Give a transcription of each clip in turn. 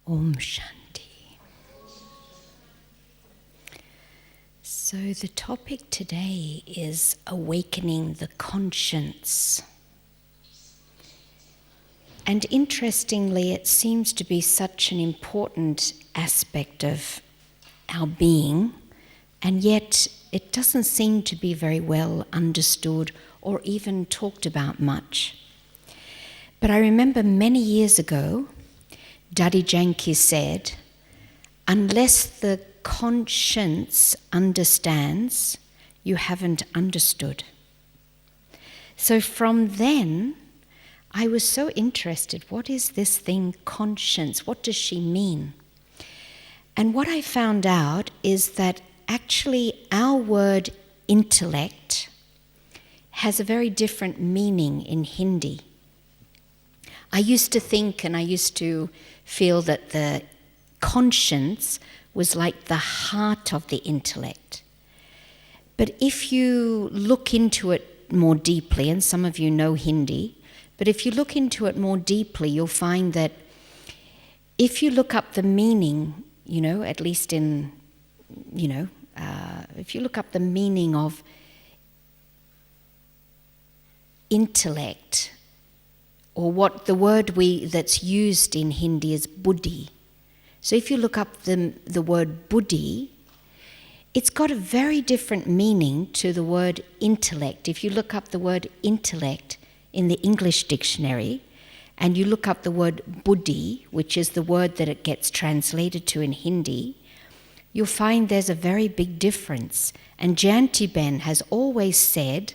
Om Shanti. So the topic today is awakening the conscience. And interestingly, it seems to be such an important aspect of our being, and yet it doesn't seem to be very well understood or even talked about much. But I remember many years ago, Dadi Janki said, unless the conscience understands, you haven't understood. So from then, I was so interested, what is this thing, conscience? What does she mean? And what I found out is that actually our word intellect has a very different meaning in Hindi. I used to think and I used to feel that the conscience was like the heart of the intellect. But if you look into it more deeply, and some of you know Hindi, but if you look into it more deeply, you'll find that if you look up the meaning, at least in, if you look up the meaning of intellect, or what the word that's used in Hindi is buddhi. So if you look up the word buddhi, it's got a very different meaning to the word intellect. If you look up the word intellect in the English dictionary, and you look up the word buddhi, which is the word that it gets translated to in Hindi, you'll find there's a very big difference. And Jayanti Ben has always said,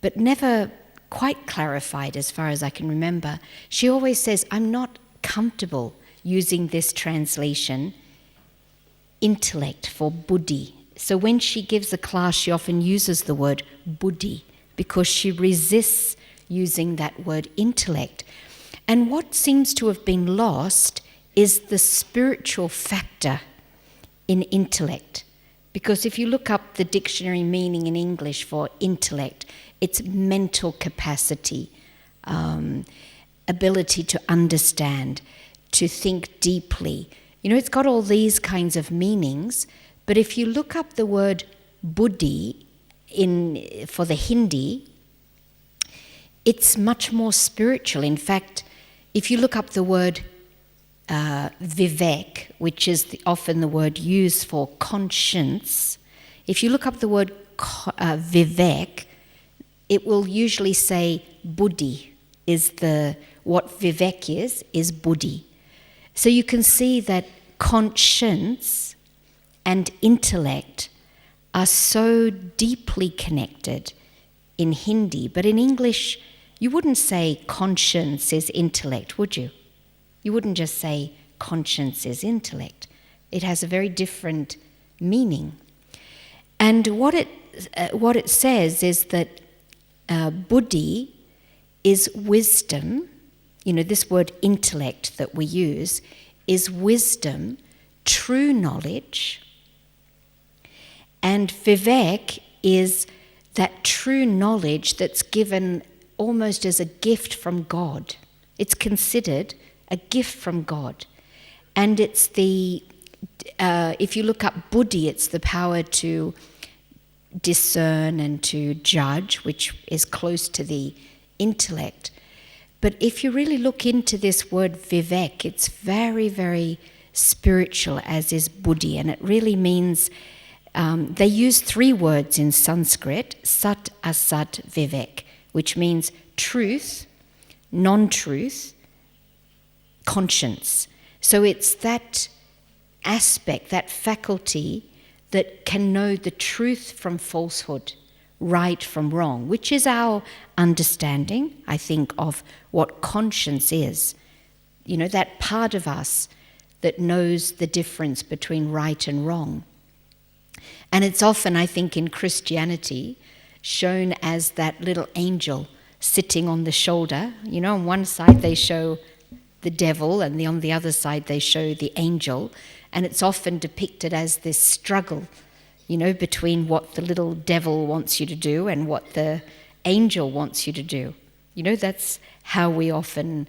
but never quite clarified as far as I can remember, she always says, I'm not comfortable using this translation, intellect, for buddhi. So when she gives a class, she often uses the word buddhi because she resists using that word intellect. And what seems to have been lost is the spiritual factor in intellect. Because if you look up the dictionary meaning in English for intellect, it's mental capacity, ability to understand, to think deeply. It's got all these kinds of meanings, but if you look up the word buddhi for the Hindi, it's much more spiritual. In fact, if you look up the word vivek, which is often the word used for conscience, if you look up the word vivek, it will usually say buddhi what vivek is buddhi. So you can see that conscience and intellect are so deeply connected in Hindi, but in English, you wouldn't say conscience is intellect, would you? You wouldn't just say conscience is intellect. It has a very different meaning. And what it says is that buddhi is wisdom. This word intellect that we use is wisdom, true knowledge. And vivek is that true knowledge that's given almost as a gift from God. It's considered a gift from God. And it's if you look up buddhi, it's the power to discern and to judge, which is close to the intellect. But if you really look into this word vivek, it's very, very spiritual, as is buddhi, and it really means, they use 3 words in Sanskrit, sat, asat, vivek, which means truth, non-truth, conscience. So it's that aspect, that faculty that can know the truth from falsehood, right from wrong, which is our understanding, I think, of what conscience is. That part of us that knows the difference between right and wrong. And it's often, I think, in Christianity, shown as that little angel sitting on the shoulder. On one side they show the devil, and on the other side they show the angel. And it's often depicted as this struggle, between what the little devil wants you to do and what the angel wants you to do. That's how we often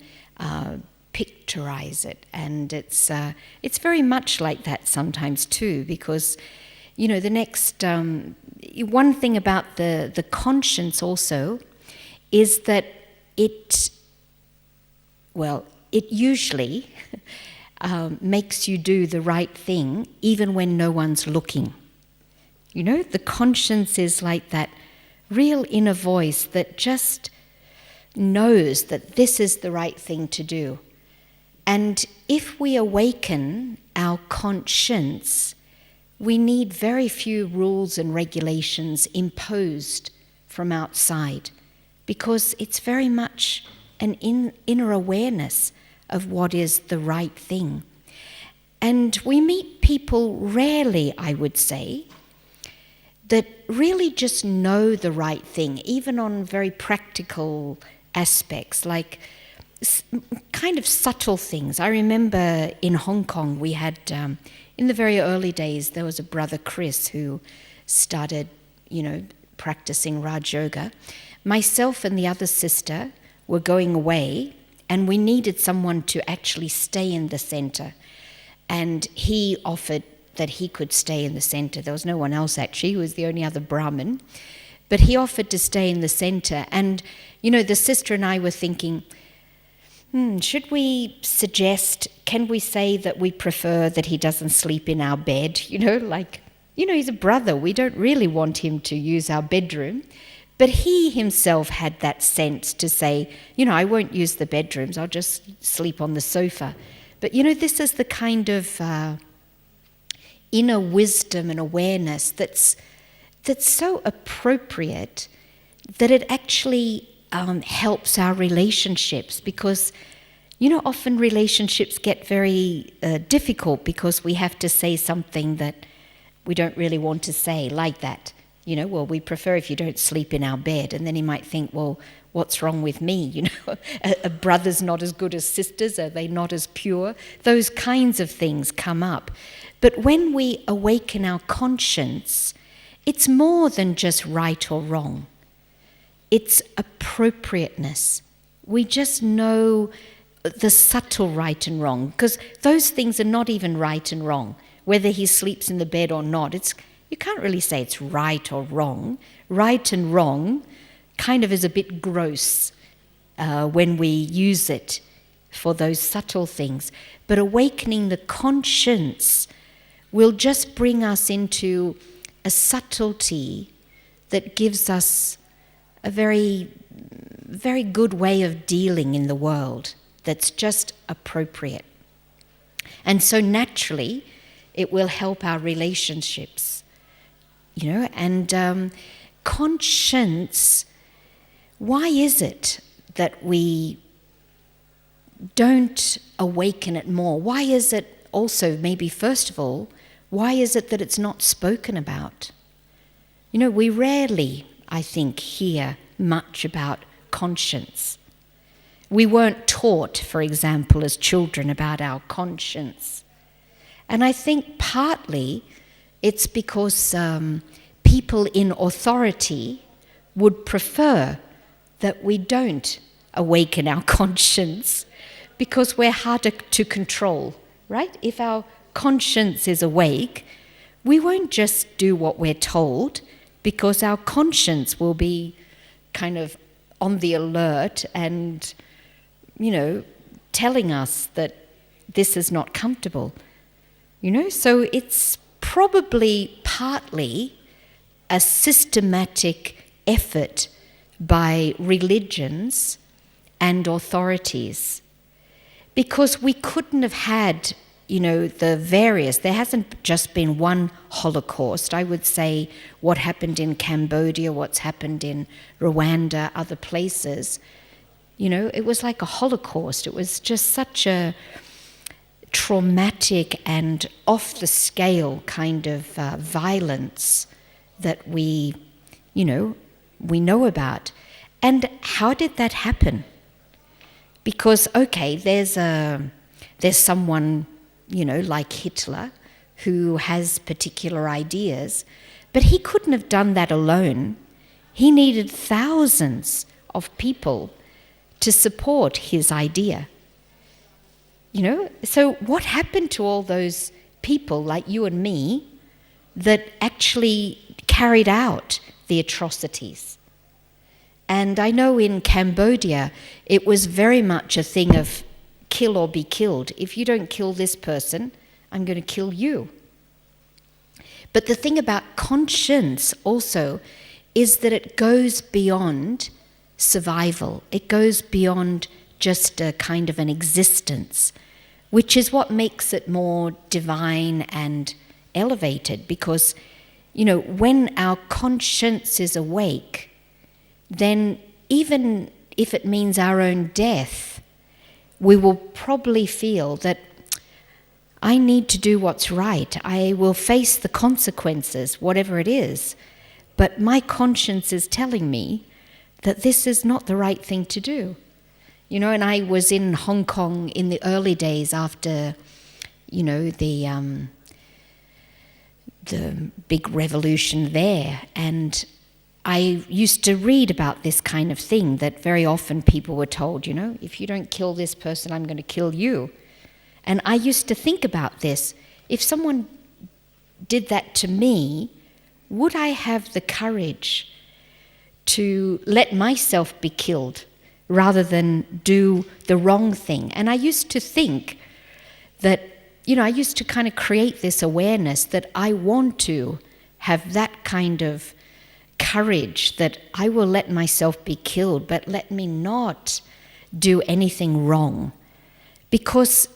pictorize it. And it's very much like that sometimes too, because, the next, one thing about the conscience also is that it usually makes you do the right thing even when no one's looking. The conscience is like that real inner voice that just knows that this is the right thing to do. And if we awaken our conscience, we need very few rules and regulations imposed from outside, because it's very much an inner awareness of what is the right thing. And we meet people rarely, I would say, that really just know the right thing, even on very practical aspects, like kind of subtle things. I remember in Hong Kong we had, in the very early days, there was a brother Chris who started, practicing Raj Yoga. Myself and the other sister were going away, and we needed someone to actually stay in the center. And he offered that he could stay in the center. There was no one else actually, he was the only other Brahmin. But he offered to stay in the center. And, the sister and I were thinking, should we suggest, can we say that we prefer that he doesn't sleep in our bed? He's a brother. We don't really want him to use our bedroom. But he himself had that sense to say, I won't use the bedrooms, I'll just sleep on the sofa. But, this is the kind of inner wisdom and awareness that's so appropriate that it actually helps our relationships, because often relationships get very difficult because we have to say something that we don't really want to say, like that. We prefer if you don't sleep in our bed. And then he might think, well, what's wrong with me? A brother's not as good as sisters, are they not as pure? Those kinds of things come up. But when we awaken our conscience, it's more than just right or wrong. It's appropriateness. We just know the subtle right and wrong, because those things are not even right and wrong. Whether he sleeps in the bed or not, you can't really say it's right or wrong. Right and wrong kind of is a bit gross when we use it for those subtle things. But awakening the conscience will just bring us into a subtlety that gives us a very, very good way of dealing in the world that's just appropriate. And so naturally, it will help our relationships, and conscience, why is it that we don't awaken it more? Why is it also, maybe first of all, why is it that it's not spoken about? We rarely, I think, hear much about conscience. We weren't taught, for example, as children about our conscience. And I think partly it's because people in authority would prefer that we don't awaken our conscience, because we're harder to control, right? If our conscience is awake, we won't just do what we're told, because our conscience will be kind of on the alert and, telling us that this is not comfortable. So it's probably partly a systematic effort by religions and authorities, because we couldn't have had, there hasn't just been one Holocaust. I would say what happened in Cambodia, what's happened in Rwanda, other places, it was like a Holocaust. It was just such a traumatic and off the scale kind of violence that we know about. And how did that happen? Because, okay, there's someone, like Hitler, who has particular ideas, but he couldn't have done that alone. He needed thousands of people to support his idea. So what happened to all those people like you and me that actually carried out the atrocities? And I know in Cambodia, it was very much a thing of kill or be killed. If you don't kill this person, I'm going to kill you. But the thing about conscience also is that it goes beyond survival. It goes beyond just a kind of an existence, which is what makes it more divine and elevated. Because, when our conscience is awake, then even if it means our own death, we will probably feel that I need to do what's right. I will face the consequences, whatever it is. But my conscience is telling me that this is not the right thing to do. And I was in Hong Kong in the early days after, the big revolution there. And I used to read about this kind of thing, that very often people were told, if you don't kill this person, I'm going to kill you. And I used to think about this. If someone did that to me, would I have the courage to let myself be killed rather than do the wrong thing? And I used to think that, I used to kind of create this awareness that I want to have that kind of courage, that I will let myself be killed, but let me not do anything wrong. Because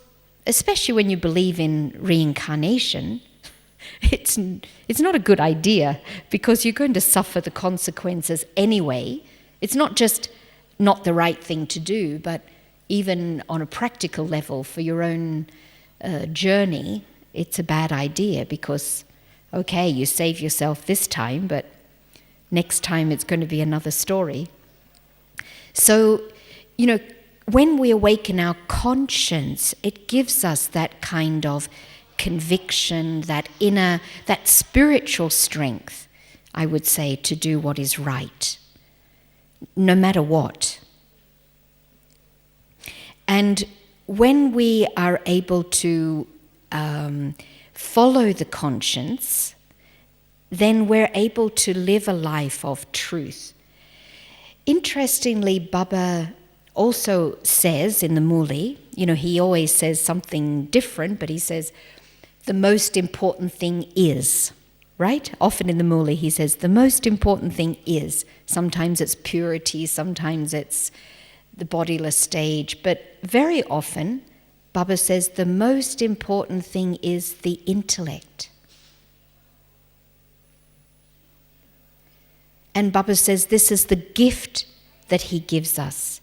especially when you believe in reincarnation, it's not a good idea, because you're going to suffer the consequences anyway. It's not just not the right thing to do, but even on a practical level for your own journey, it's a bad idea, because, okay, you save yourself this time, but next time it's going to be another story. So, when we awaken our conscience, it gives us that kind of conviction, that spiritual strength, I would say, to do what is right, no matter what. And when we are able to follow the conscience, then we're able to live a life of truth. Interestingly, Baba also says in the Muli, he always says something different, but he says, the most important thing is, right? Often in the Muli he says, the most important thing is. Sometimes it's purity, sometimes it's the bodiless stage, but very often Baba says the most important thing is the intellect. And Baba says this is the gift that he gives us.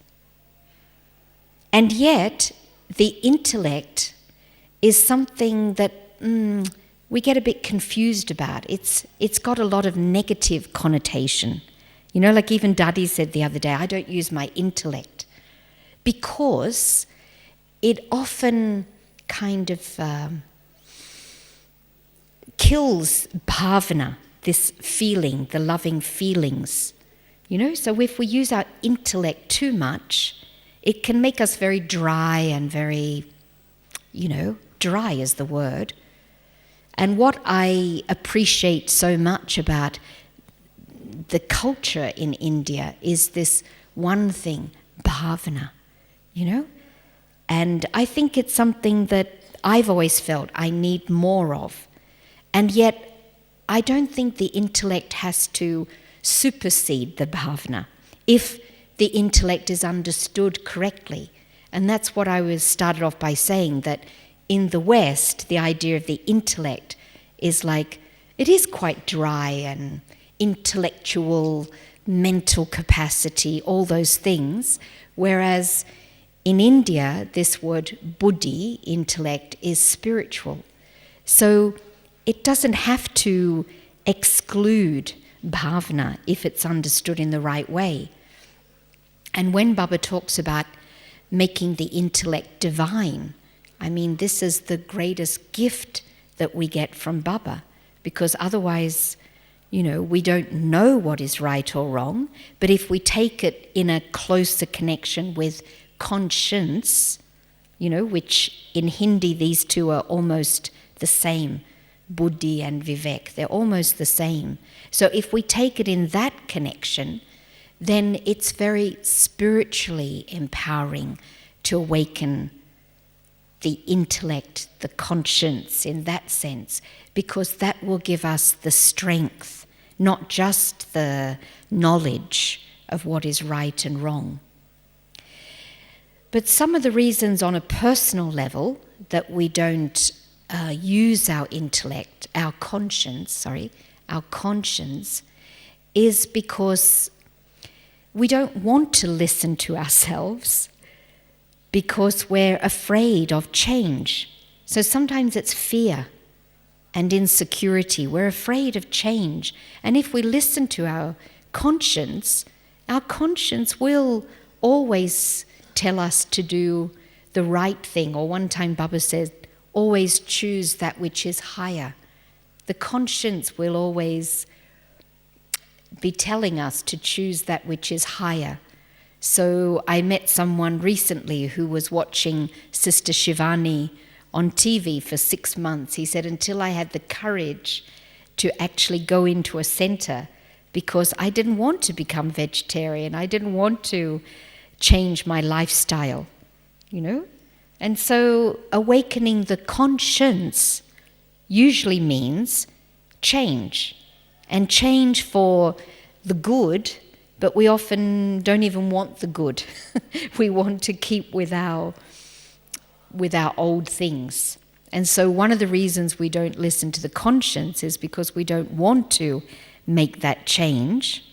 And yet, the intellect is something that we get a bit confused about. It's got a lot of negative connotation. Like even Daddy said the other day, I don't use my intellect, because it often kind of kills bhavana, this feeling, the loving feelings. So if we use our intellect too much, it can make us very dry and very, dry is the word. And what I appreciate so much about the culture in India is this one thing, bhavana, And I think it's something that I've always felt I need more of. And yet, I don't think the intellect has to supersede the bhavana if the intellect is understood correctly. And that's what I started off by saying, that in the West, the idea of the intellect is like, it is quite dry and intellectual, mental capacity, all those things. Whereas in India, this word buddhi, intellect, is spiritual. So it doesn't have to exclude bhavana if it's understood in the right way. And when Baba talks about making the intellect divine, I mean, this is the greatest gift that we get from Baba, because otherwise, we don't know what is right or wrong. But if we take it in a closer connection with conscience, which in Hindi these two are almost the same. Buddhi and Vivek, they're almost the same. So if we take it in that connection, then it's very spiritually empowering to awaken the intellect, the conscience in that sense, because that will give us the strength, not just the knowledge of what is right and wrong. But some of the reasons on a personal level that we don't use our intellect, our conscience, is because we don't want to listen to ourselves because we're afraid of change. So sometimes it's fear and insecurity. We're afraid of change. And if we listen to our conscience will always tell us to do the right thing. Or one time Baba said, always choose that which is higher. The conscience will always be telling us to choose that which is higher. So I met someone recently who was watching Sister Shivani on TV for 6 months. He said, until I had the courage to actually go into a center, because I didn't want to become vegetarian. I didn't want to change my lifestyle, And so awakening the conscience usually means change, and change for the good, but we often don't even want the good. We want to keep with our old things. And so one of the reasons we don't listen to the conscience is because we don't want to make that change.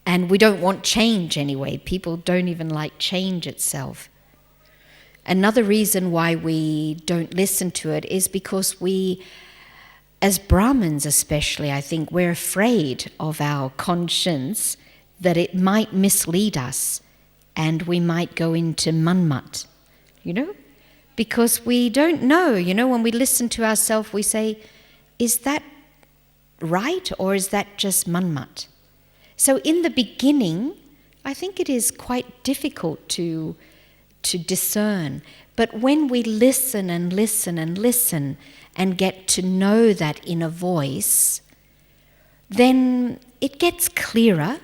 And we don't want change anyway. People don't even like change itself. Another reason why we don't listen to it is because we, as Brahmins especially, I think we're afraid of our conscience, that it might mislead us and we might go into manmat, because we don't know, when we listen to ourselves, we say, is that right or is that just manmat? So in the beginning, I think it is quite difficult to discern. But when we listen and listen and listen and get to know that inner voice, then it gets clearer.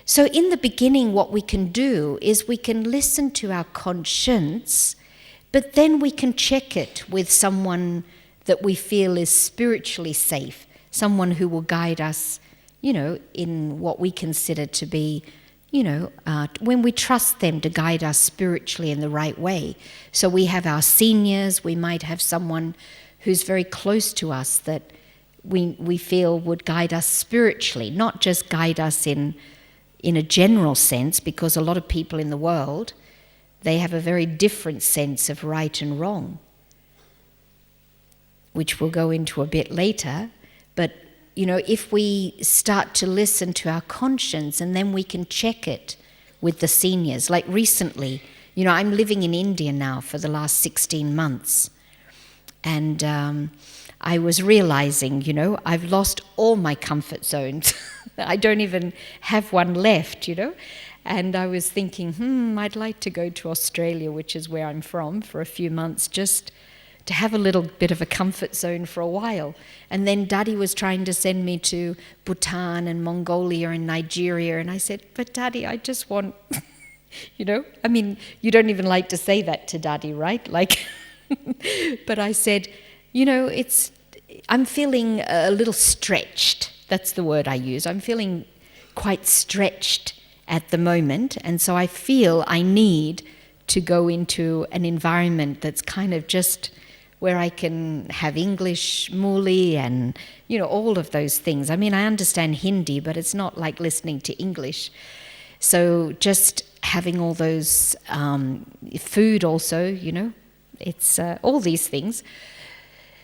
So in the beginning, what we can do is we can listen to our conscience, but then we can check it with someone that we feel is spiritually safe, someone who will guide us, in what we consider to be, when we trust them to guide us spiritually in the right way. So we have our seniors, we might have someone who's very close to us that we feel would guide us spiritually, not just guide us in a general sense, because a lot of people in the world, they have a very different sense of right and wrong, which we'll go into a bit later. But if we start to listen to our conscience, and then we can check it with the seniors. Like recently, I'm living in India now for the last 16 months. And I was realizing, I've lost all my comfort zones. I don't even have one left, And I was thinking, I'd like to go to Australia, which is where I'm from, for a few months, just to have a little bit of a comfort zone for a while. And then Daddy was trying to send me to Bhutan and Mongolia and Nigeria. And I said, but Daddy, I just want, you don't even like to say that to Daddy, right? But I said, I'm feeling a little stretched. That's the word I use. I'm feeling quite stretched at the moment. And so I feel I need to go into an environment that's kind of just where I can have English, Muli, and, all of those things. I mean, I understand Hindi, but it's not like listening to English. So just having all those, food also, it's all these things.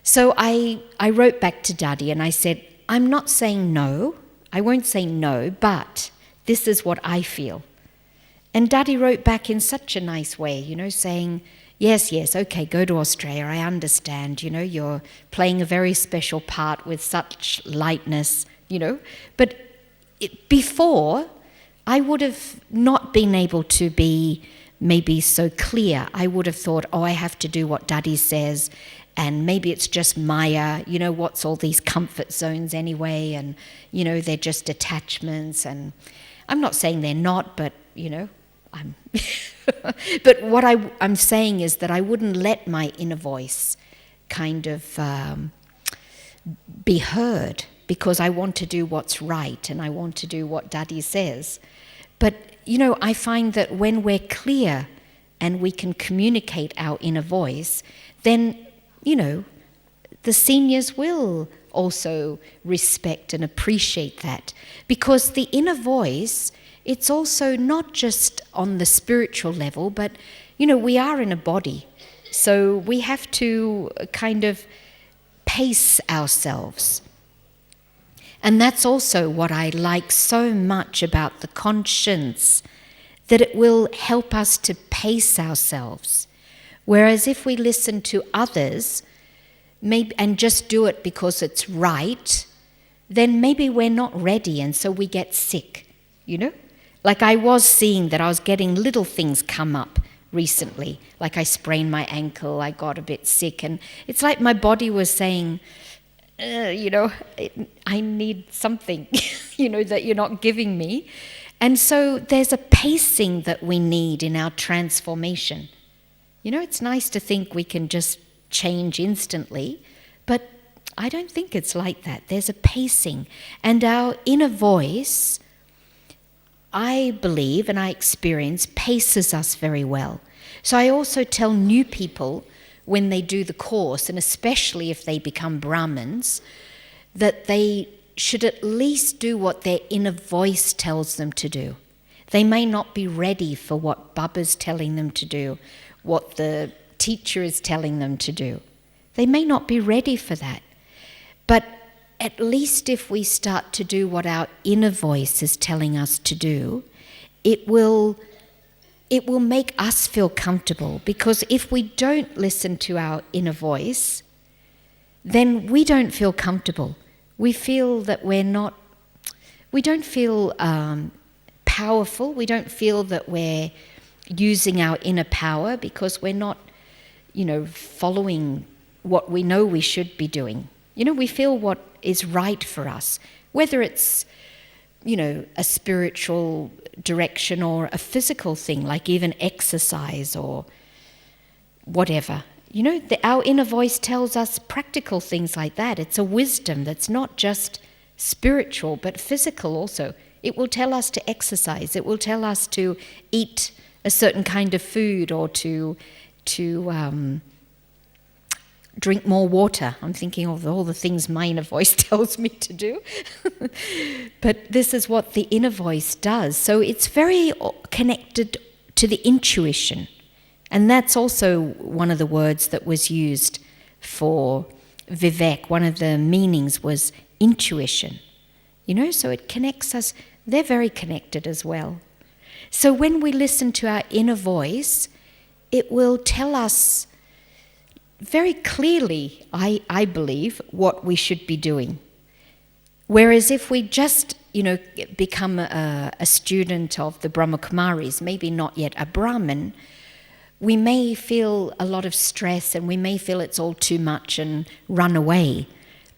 So I wrote back to Daddy and I said, I'm not saying no, I won't say no, but this is what I feel. And Daddy wrote back in such a nice way, saying, yes, okay, go to Australia, I understand, you're playing a very special part with such lightness, But before, I would have not been able to be maybe so clear. I would have thought, oh, I have to do what Daddy says, and maybe it's just Maya, what's all these comfort zones anyway, and, they're just attachments, and I'm not saying they're not, but, I'm... But what I'm saying is that I wouldn't let my inner voice kind of be heard, because I want to do what's right and I want to do what Daddy says. But, I find that when we're clear and we can communicate our inner voice, then, the seniors will also respect and appreciate that. Because the inner voice, it's also not just on the spiritual level, but, we are in a body. So we have to kind of pace ourselves. And that's also what I like so much about the conscience, that it will help us to pace ourselves. Whereas if we listen to others and just do it because it's right, then maybe we're not ready, and so we get sick, Like I was seeing that I was getting little things come up recently, like I sprained my ankle, I got a bit sick, and it's like my body was saying, I need something, that you're not giving me. And so there's a pacing that we need in our transformation. It's nice to think we can just change instantly, but I don't think it's like that. There's a pacing. And our inner voice, I believe and I experience, paces us very well. So I also tell new people when they do the course, and especially if they become Brahmins, that they should at least do what their inner voice tells them to do. They may not be ready for what Baba's telling them to do, what the teacher is telling them to do. They may not be ready for that. But at least if we start to do what our inner voice is telling us to do, it will make us feel comfortable. Because if we don't listen to our inner voice, then we don't feel comfortable. We feel that we don't feel powerful. We don't feel that we're using our inner power, because we're not, following what we know we should be doing. We feel what is right for us, whether it's, a spiritual direction or a physical thing, like even exercise or whatever. Our inner voice tells us practical things like that. It's a wisdom that's not just spiritual, but physical also. It will tell us to exercise. It will tell us to eat a certain kind of food, or to drink more water. I'm thinking of all the things my inner voice tells me to do. But this is what the inner voice does. So it's very connected to the intuition. And that's also one of the words that was used for Vivek. One of the meanings was intuition. So it connects us. They're very connected as well. So when we listen to our inner voice, it will tell us very clearly, I believe, what we should be doing. Whereas if we just, become a student of the Brahmakumaris, maybe not yet a Brahmin, we may feel a lot of stress, and we may feel it's all too much and run away.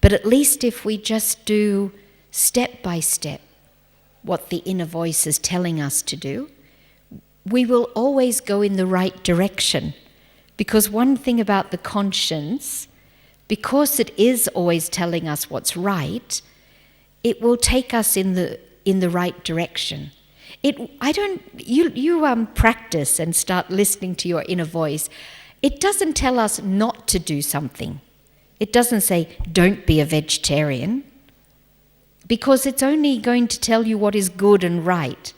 But at least if we just do step by step what the inner voice is telling us to do, we will always go in the right direction. Because one thing about the conscience, because it is always telling us what's right, it will take us in the right direction. You practice and start listening to your inner voice. It doesn't tell us not to do something. It doesn't say, don't be a vegetarian, because it's only going to tell you what is good and right.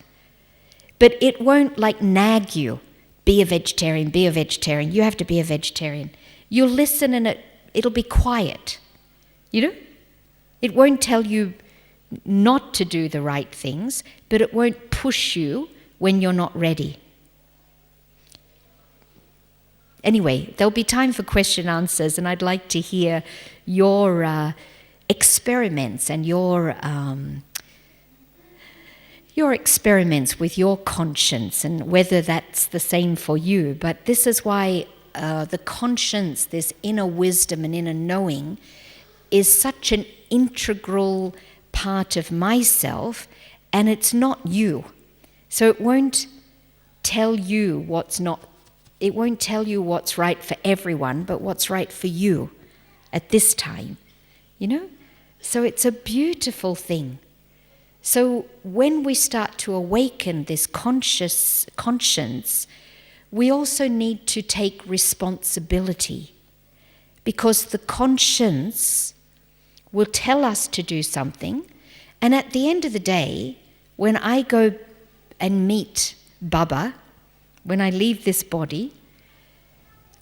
But it won't nag you. Be a vegetarian, be a vegetarian. You have to be a vegetarian. You'll listen, and it'll be quiet. It won't tell you not to do the right things, but it won't push you when you're not ready. Anyway, there'll be time for question and answers, and I'd like to hear your experiments and your your experiments with your conscience and whether that's the same for you. But this is why the conscience, this inner wisdom and inner knowing, is such an integral part of myself, and it's not you. So it won't tell you what's right for everyone, but what's right for you at this time, So it's a beautiful thing. So when we start to awaken this conscience, we also need to take responsibility, because the conscience will tell us to do something, and at the end of the day, when I go and meet Baba, when I leave this body,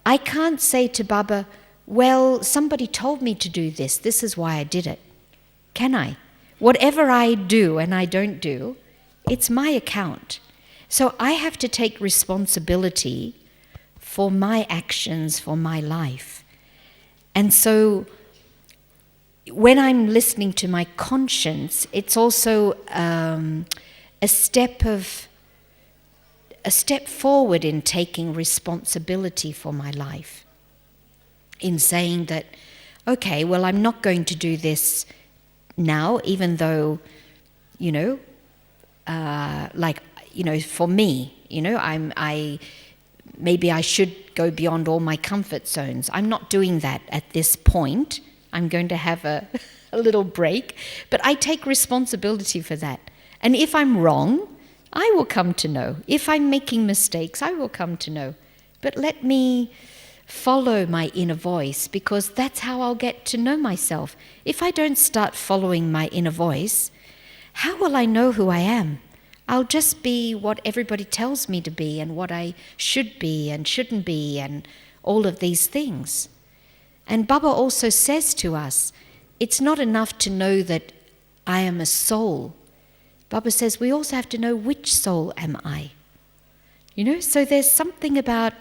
I can't say to Baba, well, somebody told me to do this, this is why I did it. Can I? Whatever I do and I don't do, it's my account. So I have to take responsibility for my actions, for my life. And so when I'm listening to my conscience, it's also a step forward in taking responsibility for my life, in saying that, okay, well, I'm not going to do this now, even though, for me, maybe I should go beyond all my comfort zones. I'm not doing that at this point. I'm going to have a little break, but I take responsibility for that. And if I'm wrong, I will come to know. If I'm making mistakes, I will come to know. But let me follow my inner voice, because that's how I'll get to know myself. If I don't start following my inner voice, how will I know who I am? I'll just be what everybody tells me to be and what I should be and shouldn't be and all of these things. And Baba also says to us, it's not enough to know that I am a soul. Baba says we also have to know which soul am I. So there's something about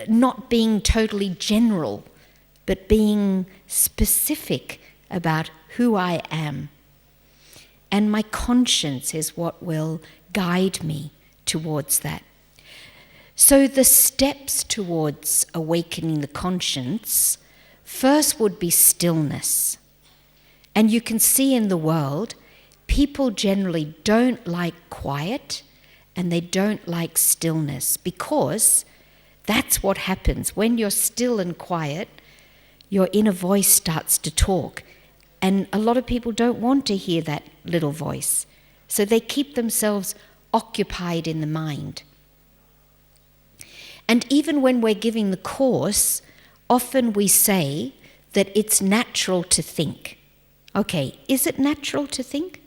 not being totally general, but being specific about who I am. And my conscience is what will guide me towards that. So the steps towards awakening the conscience first would be stillness. And you can see in the world, people generally don't like quiet and they don't like stillness, because that's what happens. When you're still and quiet, your inner voice starts to talk. And a lot of people don't want to hear that little voice. So they keep themselves occupied in the mind. And even when we're giving the course, often we say that it's natural to think. Okay, is it natural to think?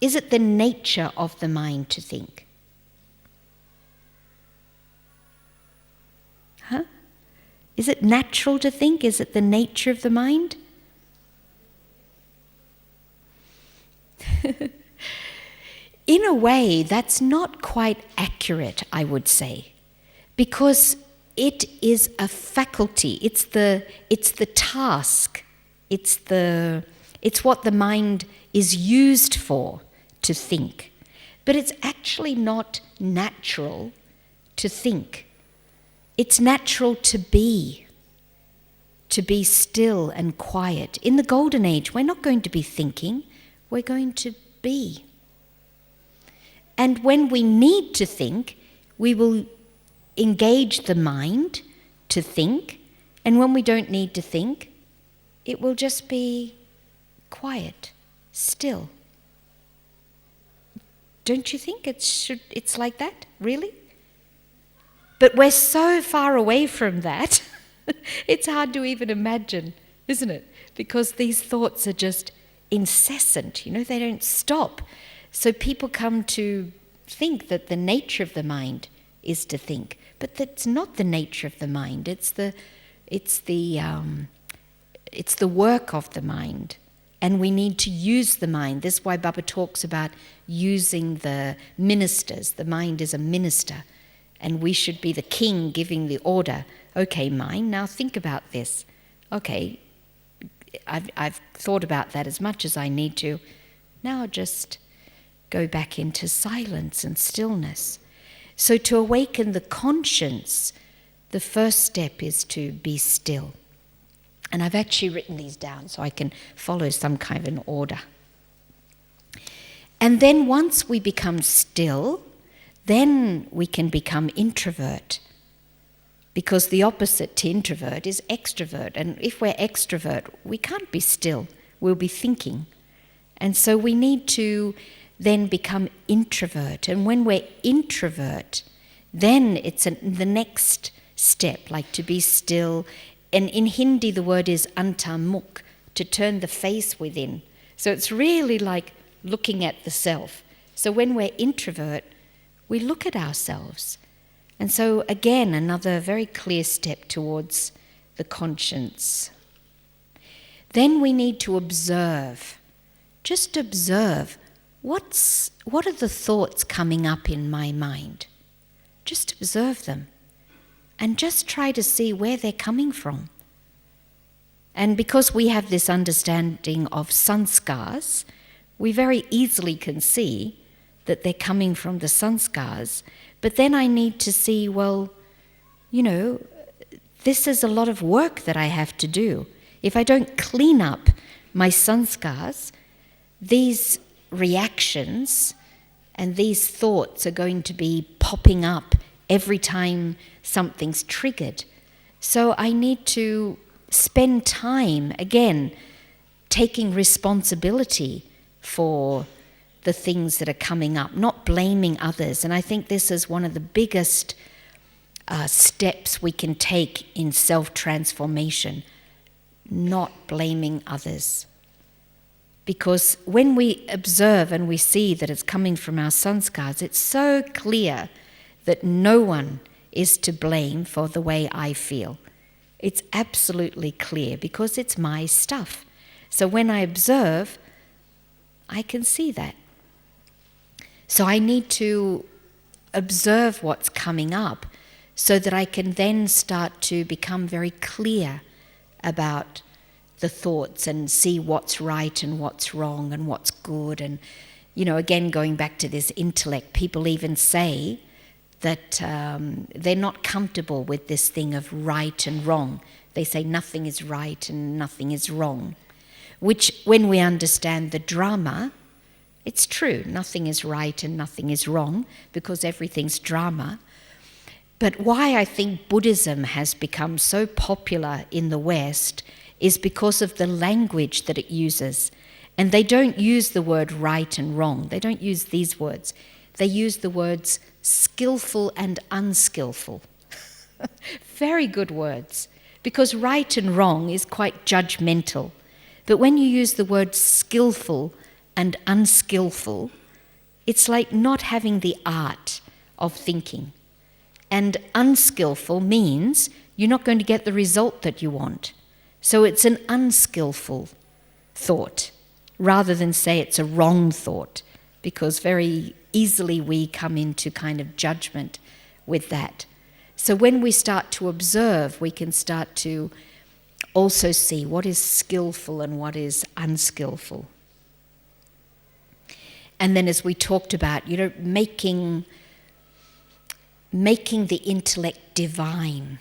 Is it the nature of the mind to think? Is it natural to think? Is it the nature of the mind? In a way, that's not quite accurate, I would say, because it is a faculty. It's the task. It's what the mind is used for, to think. But it's actually not natural to think. It's natural to be still and quiet. In the Golden Age, we're not going to be thinking, we're going to be. And when we need to think, we will engage the mind to think, and when we don't need to think, it will just be quiet, still. Don't you think it's like that, really? But we're so far away from that, it's hard to even imagine, isn't it? Because these thoughts are just incessant, they don't stop. So people come to think that the nature of the mind is to think, but that's not the nature of the mind. It's the work of the mind, and we need to use the mind. This is why Baba talks about using the ministers. The mind is a minister, and we should be the king giving the order. Okay, mind, now think about this. Okay, I've thought about that as much as I need to. Now just go back into silence and stillness. So to awaken the conscience, the first step is to be still. And I've actually written these down so I can follow some kind of an order. And then once we become still, then we can become introvert. Because the opposite to introvert is extrovert. And if we're extrovert, we can't be still. We'll be thinking. And so we need to then become introvert. And when we're introvert, then it's the next step, like to be still. And in Hindi, the word is antamukh, to turn the face within. So it's really like looking at the self. So when we're introvert, we look at ourselves. And so again, another very clear step towards the conscience. Then we need to observe. Just observe. What are the thoughts coming up in my mind? Just observe them. And just try to see where they're coming from. And because we have this understanding of sanskars, we very easily can see that they're coming from the sanskars. But then I need to see, well, this is a lot of work that I have to do. If I don't clean up my sanskars, these reactions and these thoughts are going to be popping up every time something's triggered. So I need to spend time, again, taking responsibility for the things that are coming up, not blaming others. And I think this is one of the biggest steps we can take in self-transformation, not blaming others. Because when we observe and we see that it's coming from our sanskars, it's so clear that no one is to blame for the way I feel. It's absolutely clear because it's my stuff. So when I observe, I can see that. So I need to observe what's coming up so that I can then start to become very clear about the thoughts and see what's right and what's wrong and what's good. And, again, going back to this intellect, people even say that they're not comfortable with this thing of right and wrong. They say nothing is right and nothing is wrong, which when we understand the drama, it's true, nothing is right and nothing is wrong because everything's drama. But why I think Buddhism has become so popular in the West is because of the language that it uses. And they don't use the word right and wrong. They don't use these words. They use the words skillful and unskillful. Very good words. Because right and wrong is quite judgmental. But when you use the word skillful and unskillful, it's like not having the art of thinking. And unskillful means you're not going to get the result that you want. So it's an unskillful thought, rather than say it's a wrong thought, because very easily we come into kind of judgment with that. So when we start to observe, we can start to also see what is skillful and what is unskillful. And then as we talked about, making the intellect divine.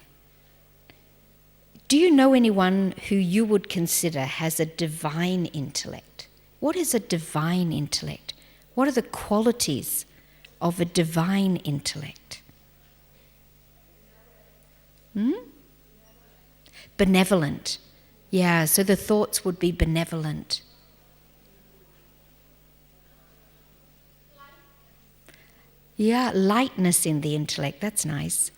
Do you know anyone who you would consider has a divine intellect? What is a divine intellect? What are the qualities of a divine intellect? Benevolent. Yeah, so the thoughts would be benevolent. Yeah, lightness in the intellect, that's nice.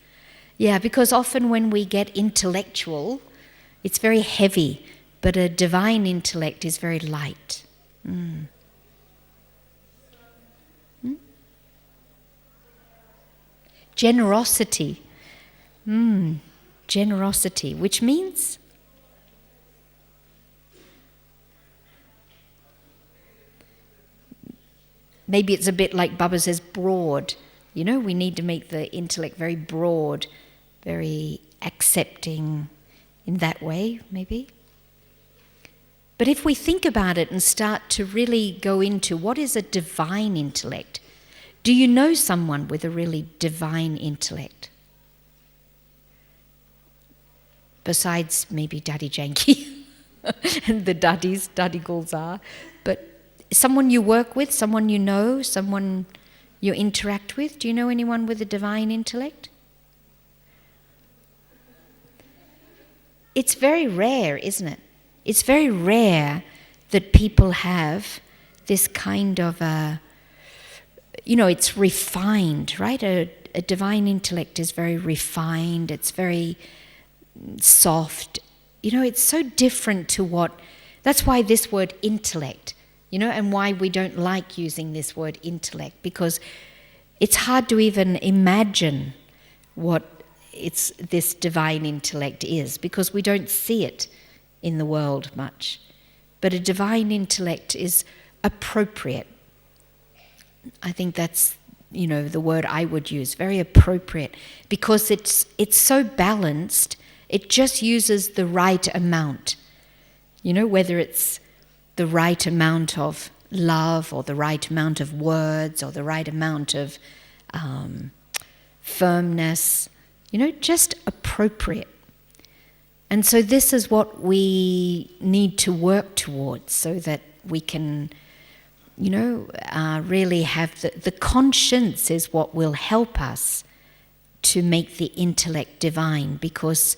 Yeah, because often when we get intellectual, it's very heavy, but a divine intellect is very light. Generosity. Generosity, which means? Maybe it's a bit like Baba says, broad. We need to make the intellect very broad, very accepting in that way, maybe. But if we think about it and start to really go into what is a divine intellect, do you know someone with a really divine intellect? Besides maybe Daddy Janky and the Daddies, Daddy Gulzar. But someone you work with, someone you know, someone you interact with, do you know anyone with a divine intellect? It's very rare, isn't it? It's very rare that people have this kind of it's refined, right? A divine intellect is very refined, it's very soft. It's so different to that's why this word intellect, and why we don't like using this word intellect, because it's hard to even imagine what this divine intellect is, because we don't see it in the world much. But a divine intellect is appropriate. I think that's, the word I would use, very appropriate, because it's so balanced, it just uses the right amount. Whether it's the right amount of love or the right amount of words or the right amount of firmness, just appropriate. And so this is what we need to work towards, so that we can, really have the conscience is what will help us to make the intellect divine, because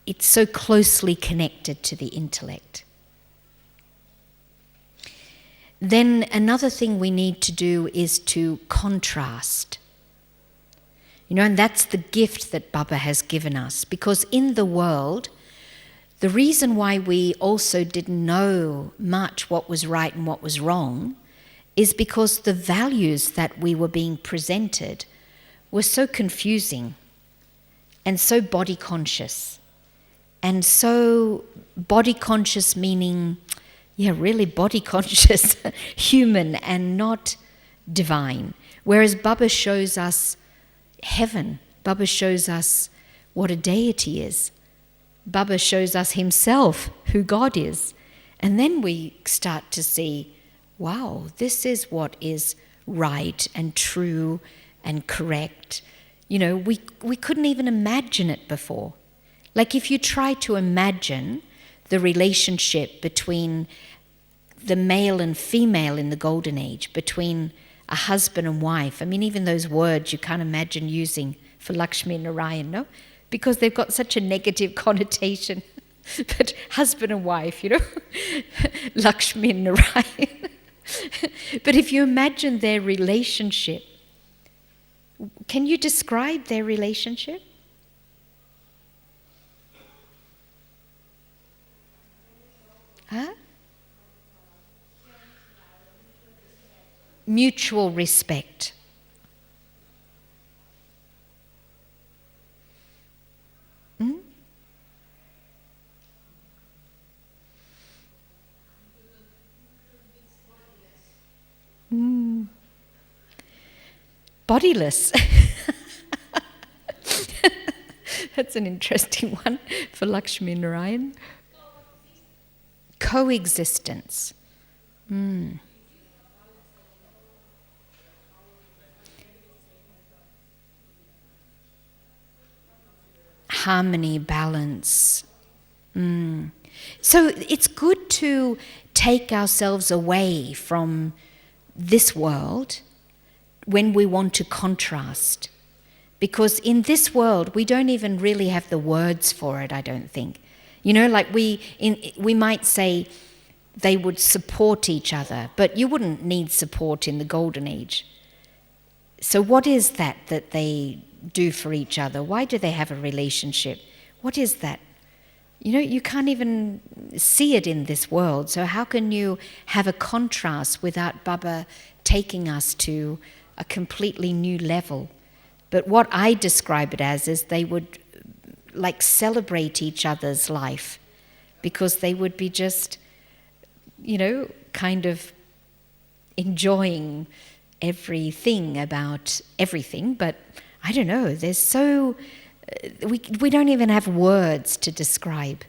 it's so closely connected to the intellect. Then another thing we need to do is to contrast. And that's the gift that Baba has given us, because in the world, the reason why we also didn't know much what was right and what was wrong is because the values that we were being presented were so confusing and so body conscious. And so body conscious meaning, really body conscious, human and not divine. Whereas Baba shows us heaven. Baba shows us what a deity is. Baba shows us himself, who God is. And then we start to see, wow, this is what is right and true and correct. We couldn't even imagine it before. Like if you try to imagine the relationship between the male and female in the Golden Age, between a husband and wife. I mean, even those words you can't imagine using for Lakshmi and Narayan, no? Because they've got such a negative connotation. But husband and wife, Lakshmi and Narayan. But if you imagine their relationship, can you describe their relationship? Huh? Mutual respect. Bodiless. That's an interesting one for Lakshmi Narayan. Coexistence. Harmony, balance. So it's good to take ourselves away from this world when we want to contrast. Because in this world, we don't even really have the words for it, I don't think. Like we might say they would support each other, but you wouldn't need support in the Golden Age. So what is that they do for each other? Why do they have a relationship? What is that? You can't even see it in this world. So how can you have a contrast without Baba taking us to a completely new level? But what I describe it as is they would like celebrate each other's life, because they would be just, kind of enjoying everything about everything. But I don't know, there's so... We don't even have words to describe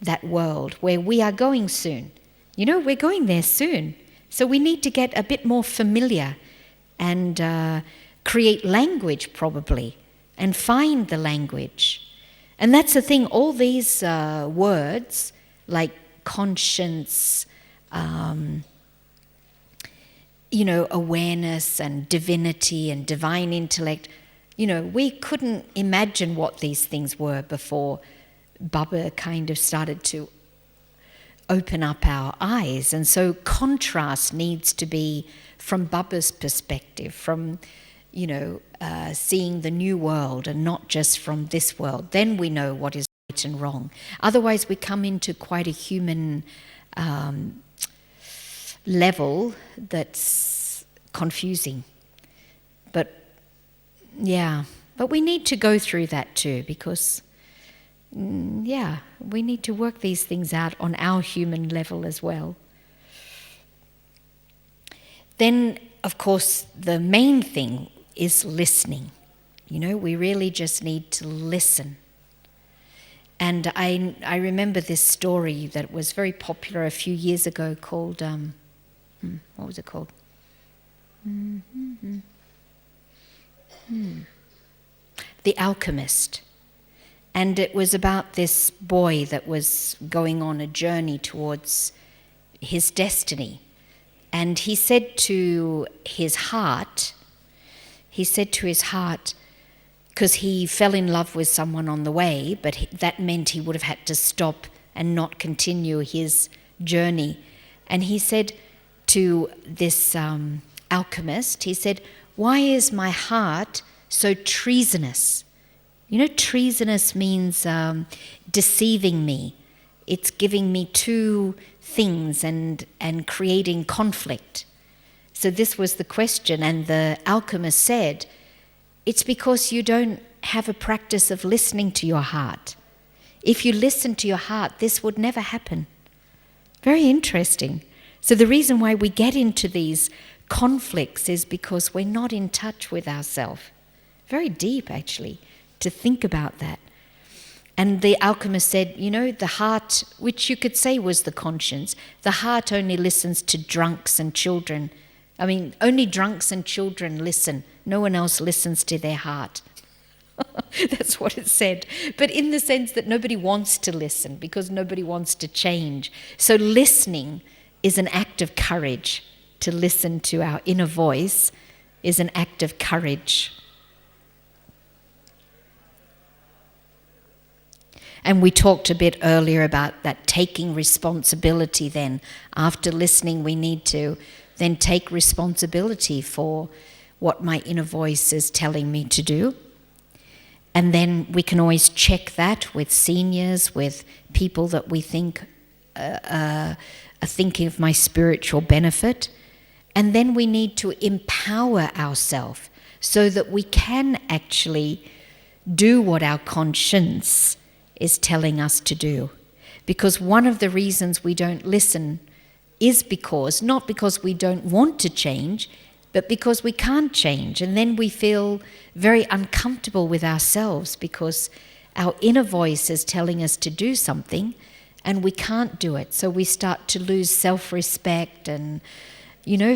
that world where we are going soon. You know, we're going there soon. So we need to get a bit more familiar and create language probably and find the language. And that's the thing, all these words like conscience, awareness and divinity and divine intellect, we couldn't imagine what these things were before Baba kind of started to open up our eyes. And so contrast needs to be from Baba's perspective, from, seeing the new world and not just from this world. Then we know what is right and wrong. Otherwise we come into quite a human level that's confusing. But we need to go through that too, because we need to work these things out on our human level as well. Then, of course, the main thing is listening. We really just need to listen. And I remember this story that was very popular a few years ago called, what was it called? The Alchemist. And it was about this boy that was going on a journey towards his destiny. And he said to his heart, because he fell in love with someone on the way, but that meant he would have had to stop and not continue his journey. And he said to this alchemist, he said, "Why is my heart so treasonous?" Treasonous means deceiving me. It's giving me two things and creating conflict. So this was the question, and the alchemist said, "It's because you don't have a practice of listening to your heart. If you listen to your heart, this would never happen." Very interesting. So the reason why we get into these conflicts is because we're not in touch with ourselves. Very deep, actually, to think about that. And the alchemist said, the heart, which you could say was the conscience, the heart only listens to drunks and children. I mean, only drunks and children listen. No one else listens to their heart. That's what it said. But in the sense that nobody wants to listen because nobody wants to change. So listening is an act of courage. To listen to our inner voice is an act of courage. And we talked a bit earlier about that taking responsibility then. After listening, we need to then take responsibility for what my inner voice is telling me to do. And then we can always check that with seniors, with people that we think are thinking of my spiritual benefit. And then we need to empower ourselves so that we can actually do what our conscience is telling us to do. Because one of the reasons we don't listen is not because we don't want to change, but because we can't change. And then we feel very uncomfortable with ourselves because our inner voice is telling us to do something and we can't do it. So we start to lose self-respect and,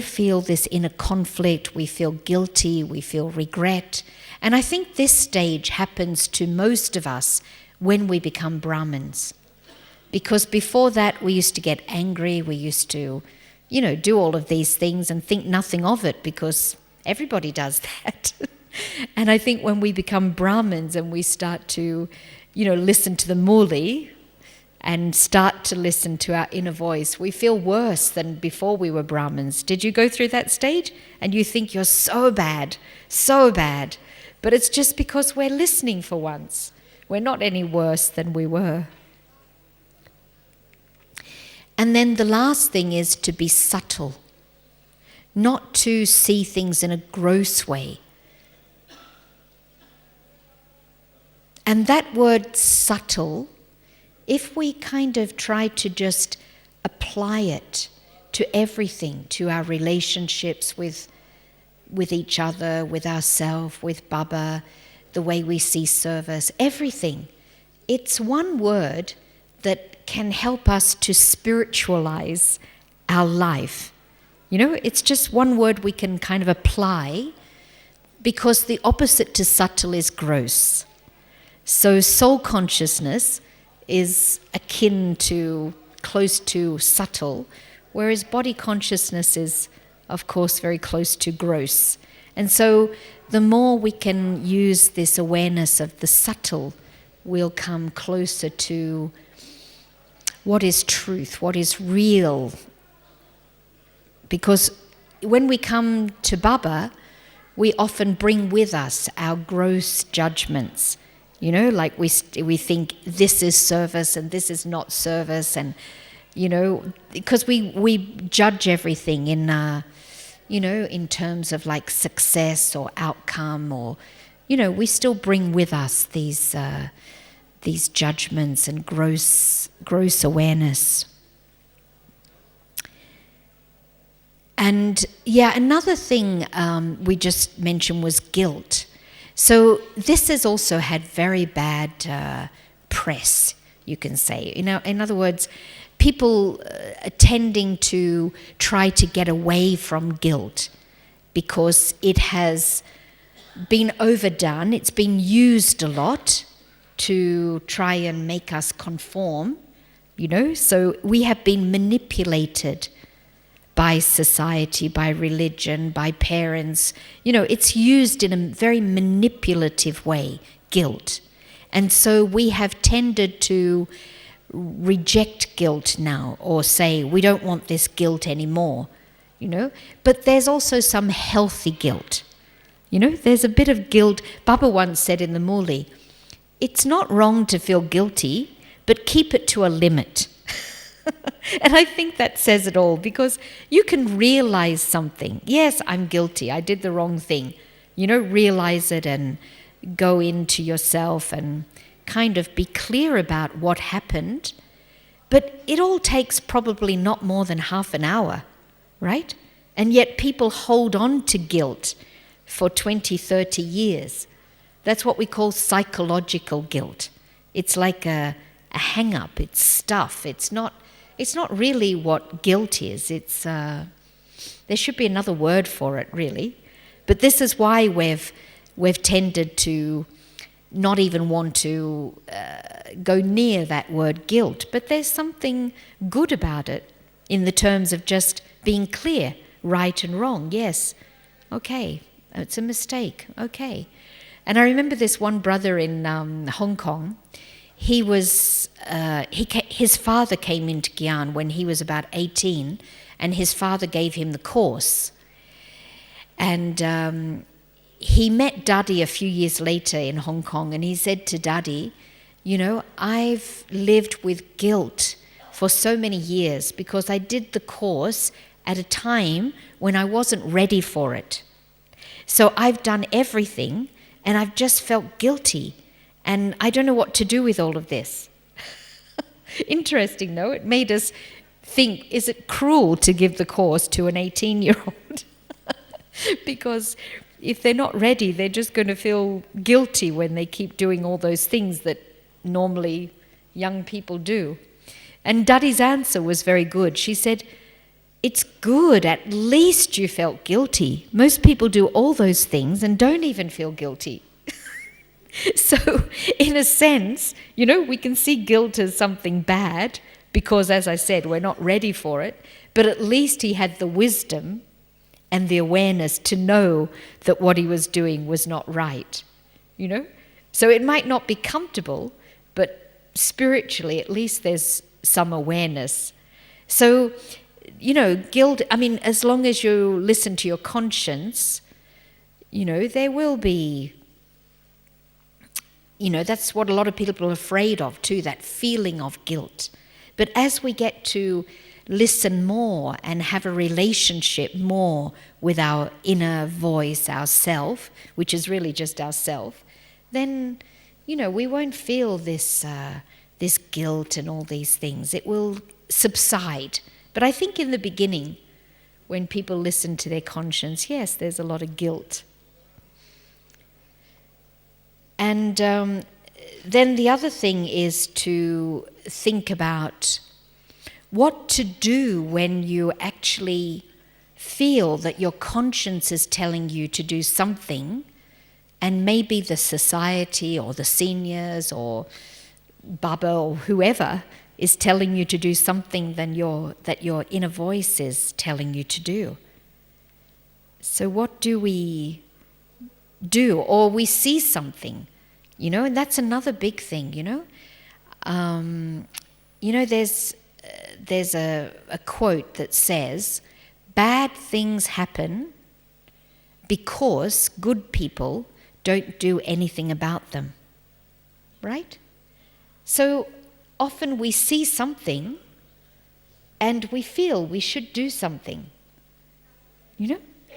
feel this inner conflict. We feel guilty, we feel regret. And I think this stage happens to most of us when we become Brahmins. Because before that we used to get angry, we used to, do all of these things and think nothing of it because everybody does that. And I think when we become Brahmins and we start to, listen to the Murli and start to listen to our inner voice, we feel worse than before we were Brahmins. Did you go through that stage? And you think you're so bad. But it's just because we're listening for once. We're not any worse than we were. And then the last thing is to be subtle, not to see things in a gross way. And that word subtle, if we kind of try to just apply it to everything, to our relationships with each other, with ourselves, with Baba, the way we see service, everything. It's one word that can help us to spiritualize our life. You know, it's just one word we can kind of apply, because the opposite to subtle is gross. So soul consciousness is akin to, close to subtle, whereas body consciousness is, of course, very close to gross. And so the more we can use this awareness of the subtle, we'll come closer to what is truth, what is real. Because when we come to Baba, we often bring with us our gross judgments. You know, like we think this is service and this is not service, and, you know, because we judge everything in, you know, in terms of like success or outcome, or, you know, we still bring with us these judgments and gross awareness. And yeah, another thing we just mentioned was guilt. So this has also had very bad press, you can say. You know, in other words, people are tending to try to get away from guilt because it has been overdone. It's been used a lot to try and make us conform, you know. So we have been manipulated by society, by religion, by parents. You know, it's used in a very manipulative way, guilt. And so we have tended to reject guilt now, or say, we don't want this guilt anymore, you know. But there's also some healthy guilt. You know, there's a bit of guilt. Baba once said in the Murli, it's not wrong to feel guilty, but keep it to a limit. And I think that says it all, because you can realize something. Yes, I'm guilty. I did the wrong thing. You know, realize it and go into yourself and kind of be clear about what happened. But it all takes probably not more than half an hour, right? And yet people hold on to guilt for 20, 30 years. That's what we call psychological guilt. It's like a hang-up. It's stuff. It's not really what guilt is. It's there should be another word for it, really. But this is why we've tended to not even want to go near that word guilt. But there's something good about it in the terms of just being clear, right and wrong. Yes, okay, it's a mistake. Okay. And I remember this one brother in Hong Kong. He was his father came into Gyan when he was about 18, and his father gave him the course. And he met Dadi a few years later in Hong Kong, and he said to Dadi, you know, I've lived with guilt for so many years because I did the course at a time when I wasn't ready for it. So I've done everything, and I've just felt guilty. And I don't know what to do with all of this. Interesting, no? It made us think, is it cruel to give the course to an 18-year-old? Because if they're not ready, they're just going to feel guilty when they keep doing all those things that normally young people do. And Dadi's answer was very good. She said, it's good, at least you felt guilty. Most people do all those things and don't even feel guilty. So, in a sense, you know, we can see guilt as something bad because, as I said, we're not ready for it. But at least he had the wisdom and the awareness to know that what he was doing was not right, you know. So it might not be comfortable, but spiritually, at least there's some awareness. So, you know, guilt, I mean, as long as you listen to your conscience, you know, there will be... You know, that's what a lot of people are afraid of too, that feeling of guilt. But as we get to listen more and have a relationship more with our inner voice, our self, which is really just our self, then, you know, we won't feel this guilt and all these things. It will subside. But I think in the beginning, when people listen to their conscience, yes, there's a lot of guilt. And then the other thing is to think about what to do when you actually feel that your conscience is telling you to do something, and maybe the society or the seniors or Baba or whoever is telling you to do something that your inner voice is telling you to do. So what do we do? Or we see something, and that's another big thing, there's a quote that says, bad things happen because good people don't do anything about them, right? So often we see something and we feel we should do something,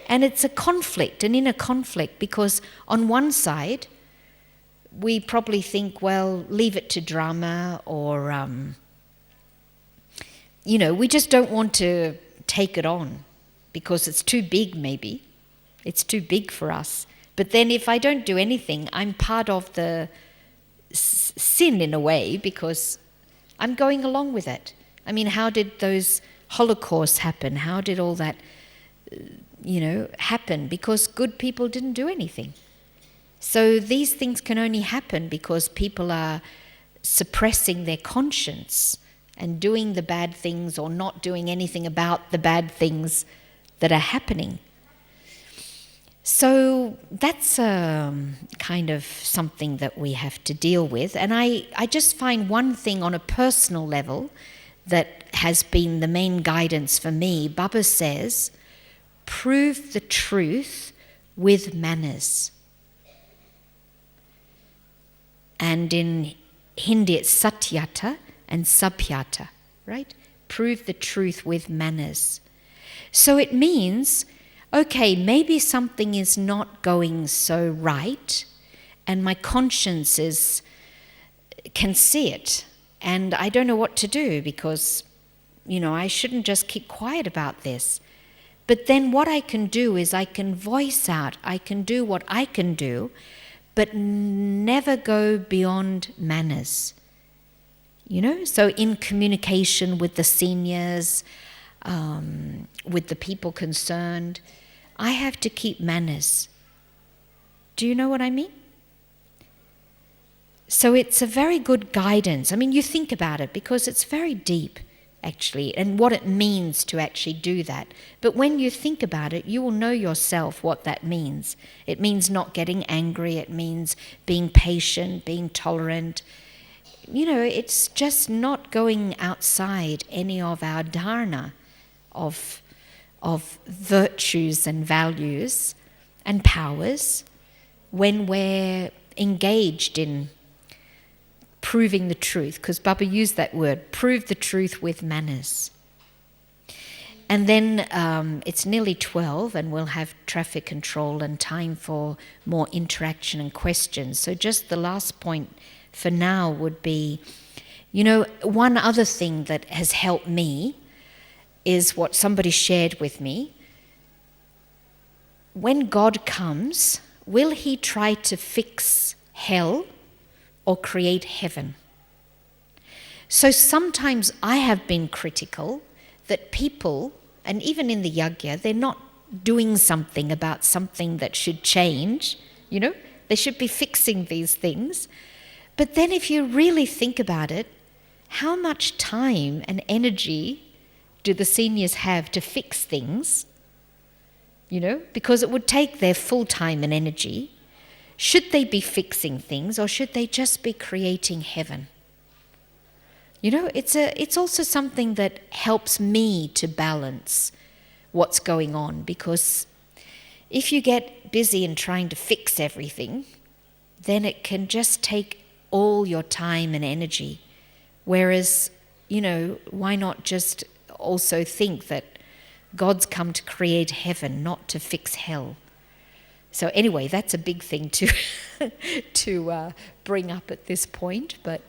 and it's a conflict, an inner conflict, because on one side we probably think, well, leave it to drama, or we just don't want to take it on because it's too big, maybe. It's too big for us. But then if I don't do anything, I'm part of the sin in a way, because I'm going along with it. I mean, how did those Holocausts happen? How did all that, happen? Because good people didn't do anything. So these things can only happen because people are suppressing their conscience and doing the bad things, or not doing anything about the bad things that are happening. So that's kind of something that we have to deal with. And I just find one thing on a personal level that has been the main guidance for me. Baba says, prove the truth with manners. And in Hindi it's satyata and sabhyata, right? Prove the truth with manners. So it means, okay, maybe something is not going so right, and my conscience can see it, and I don't know what to do, because, I shouldn't just keep quiet about this. But then what I can do is I can voice out, I can do what I can do, but never go beyond manners. So in communication with the seniors, with the people concerned, I have to keep manners. Do you know what I mean? So it's a very good guidance. I mean, you think about it, because it's very deep, actually, and what it means to actually do that. But when you think about it, you will know yourself what that means. It means not getting angry. It means being patient, being tolerant. It's just not going outside any of our dharana of virtues and values and powers when we're engaged in proving the truth, because Baba used that word, prove the truth with manners. And then it's nearly 12 and we'll have traffic control and time for more interaction and questions. So just the last point for now would be, one other thing that has helped me is what somebody shared with me. When God comes, will he try to fix hell or create heaven? So sometimes I have been critical that people, and even in the yajna, they're not doing something about something that should change. They should be fixing these things. But then if you really think about it, how much time and energy do the seniors have to fix things? Because it would take their full time and energy. Should they be fixing things, or should they just be creating heaven? It's also something that helps me to balance what's going on, because if you get busy in trying to fix everything, then it can just take all your time and energy. Whereas, why not just also think that God's come to create heaven, not to fix hell? So anyway, that's a big thing to bring up at this point, but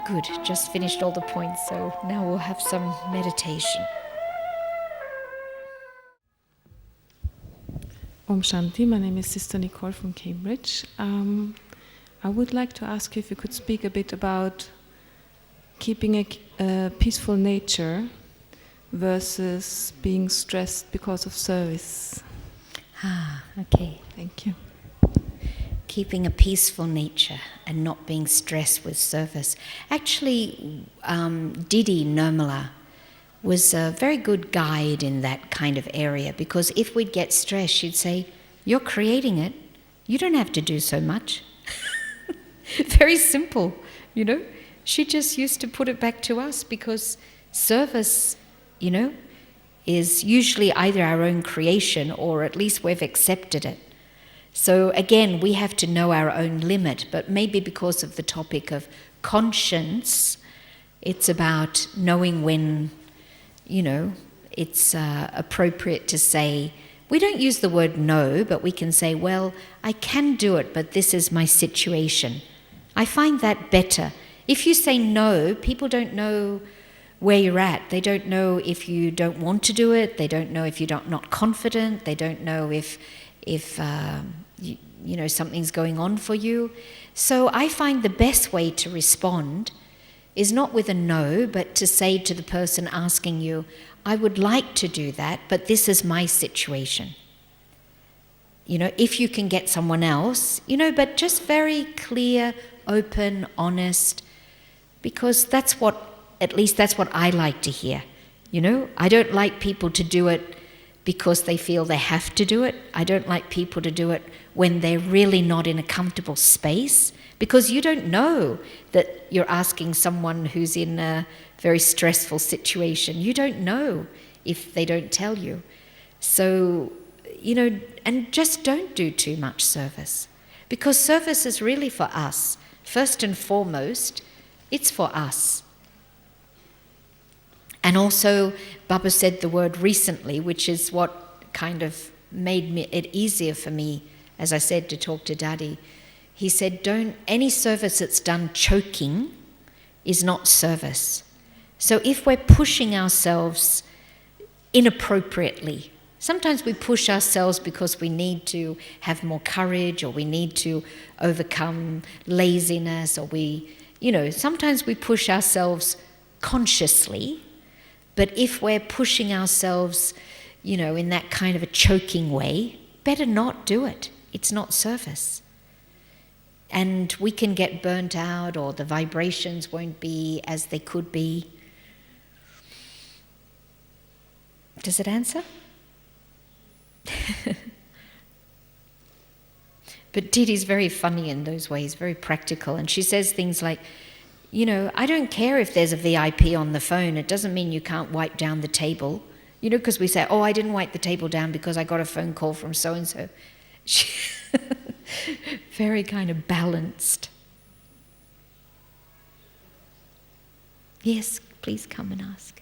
good, just finished all the points, so now we'll have some meditation. Om Shanti, my name is Sister Nicole from Cambridge. I would like to ask you if you could speak a bit about keeping a peaceful nature versus being stressed because of service. Okay. Thank you. Keeping a peaceful nature and not being stressed with service. Actually, Didi Nirmala was a very good guide in that kind of area, because if we'd get stressed, she'd say, "You're creating it. You don't have to do so much." Very simple, you know. She just used to put it back to us, because service, you know, is usually either our own creation or at least we've accepted it. So again, we have to know our own limit, but maybe because of the topic of conscience, it's about knowing when, you know, it's appropriate to say, we don't use the word no, but we can say, well, I can do it, but this is my situation. I find that better. If you say no, people don't know where you're at. They don't know if you don't want to do it. They don't know if you're not confident. They don't know if you know, something's going on for you. So I find the best way to respond is not with a no, but to say to the person asking you, I would like to do that, but this is my situation. You know, if you can get someone else, you know, but just very clear, open, honest, because that's what, at least that's what I like to hear. You know, I don't like people to do it because they feel they have to do it. I don't like people to do it when they're really not in a comfortable space, because you don't know that you're asking someone who's in a very stressful situation. You don't know if they don't tell you. So, you know, and just don't do too much service, because service is really for us. First and foremost, it's for us. And also, Baba said the word recently, which is what kind of made it easier for me, as I said, to talk to Daddy. He said, any service that's done choking is not service. So if we're pushing ourselves inappropriately, sometimes we push ourselves because we need to have more courage, or we need to overcome laziness, or sometimes we push ourselves consciously. But if we're pushing ourselves, you know, in that kind of a choking way, better not do it. It's not service. And we can get burnt out, or the vibrations won't be as they could be. Does it answer? But Didi's very funny in those ways, very practical. And she says things like, you know, I don't care if there's a VIP on the phone. It doesn't mean you can't wipe down the table. You know, because we say, oh, I didn't wipe the table down because I got a phone call from so-and-so. Very kind of balanced. Yes, please come and ask.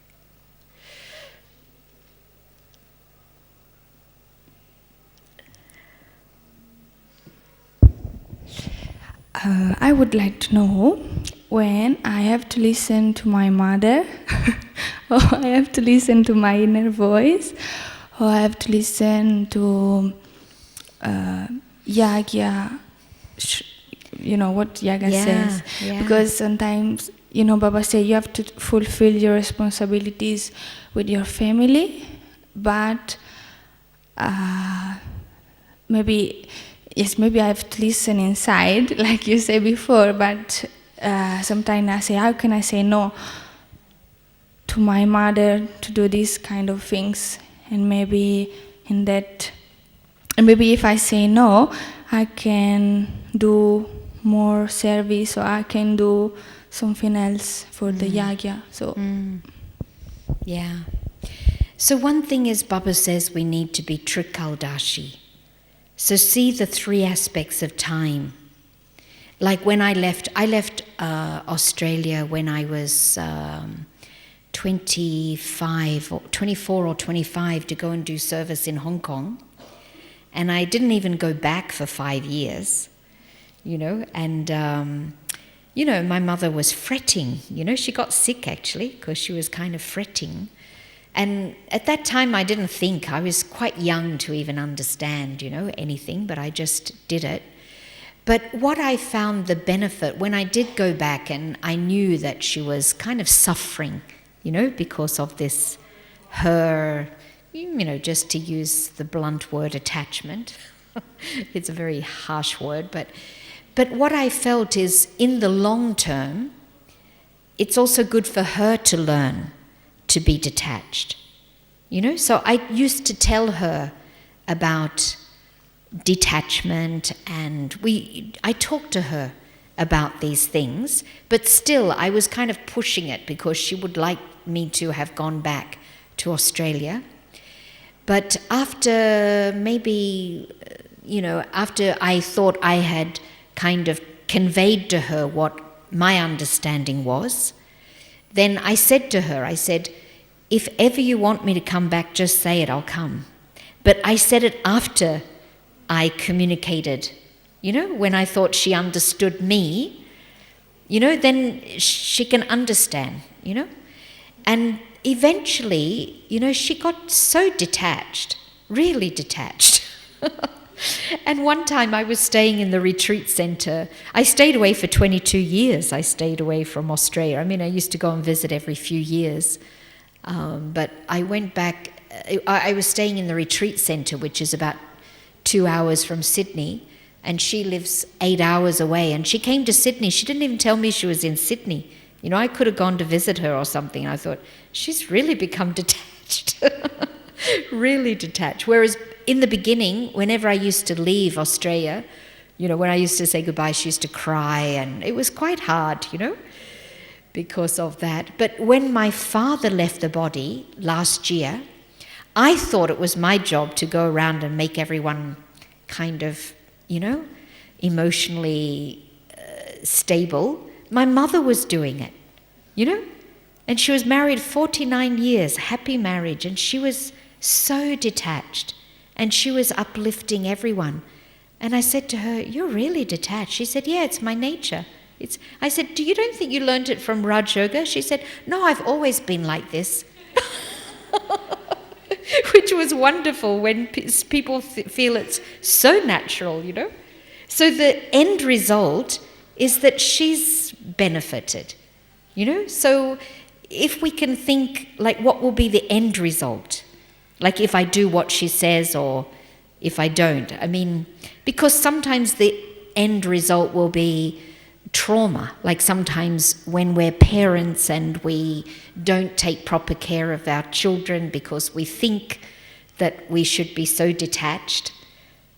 I would like to know when I have to listen to my mother, or I have to listen to my inner voice, or I have to listen to Yagya, you know what Yagya says. Yeah. Because sometimes, you know, Baba said you have to fulfill your responsibilities with your family, but maybe I have to listen inside, like you said before, but sometimes I say, how can I say no to my mother to do these kind of things? And maybe if I say no, I can do more service, or I can do something else for the yagya. So, Yeah. So one thing is, Baba says we need to be trikaldashi. So see the three aspects of time. Like when I left Australia when I was 24 or 25 to go and do service in Hong Kong. And I didn't even go back for 5 years, you know, and, you know, my mother was fretting, you know, she got sick actually because she was kind of fretting. And at that time I didn't think, I was quite young to even understand, you know, anything, but I just did it. But what I found the benefit, when I did go back and I knew that she was kind of suffering, because of this, her, just to use the blunt word, attachment. It's a very harsh word, but what I felt is, in the long term, it's also good for her to learn to be detached. So I used to tell her about detachment, and I talked to her about these things, but still I was kind of pushing it because she would like me to have gone back to Australia. But after maybe, after I thought I had kind of conveyed to her what my understanding was, then I said to her, if ever you want me to come back, just say it, I'll come. But I said it after I communicated, when I thought she understood me, then she can understand, And eventually, she got so detached, really detached. And one time I was staying in the retreat centre. I stayed away for 22 years. I stayed away from Australia. I mean, I used to go and visit every few years. But I went back. I was staying in the retreat centre, which is about 2 hours from Sydney, and she lives 8 hours away. And she came to Sydney. She didn't even tell me she was in Sydney. I could have gone to visit her or something. I thought, she's really become detached. Really detached. Whereas in the beginning, whenever I used to leave Australia, when I used to say goodbye, she used to cry, and it was quite hard, because of that. But when my father left the body last year, I thought it was my job to go around and make everyone kind of, emotionally stable. My mother was doing it, and she was married 49 years, happy marriage, and she was so detached, and she was uplifting everyone. And I said to her, you're really detached. She said, yeah, it's my nature. I said, you don't think you learned it from Raj Yoga? She said, no, I've always been like this. Which was wonderful when people feel it's so natural, So the end result is that she's benefited, So if we can think, like, what will be the end result? Like, if I do what she says or if I don't. I mean, because sometimes the end result will be trauma. Like sometimes when we're parents and we don't take proper care of our children because we think that we should be so detached,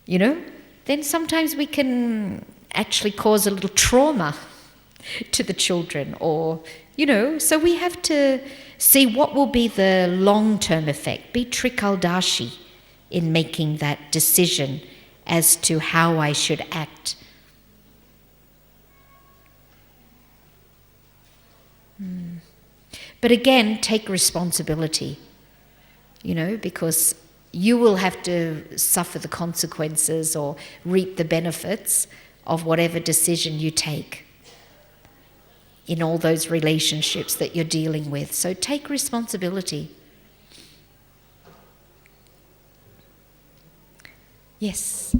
then sometimes we can actually cause a little trauma to the children, or, so we have to see what will be the long-term effect, be trikaldashi in making that decision as to how I should act. But again, take responsibility, because you will have to suffer the consequences or reap the benefits of whatever decision you take in all those relationships that you're dealing with. So take responsibility. Yes.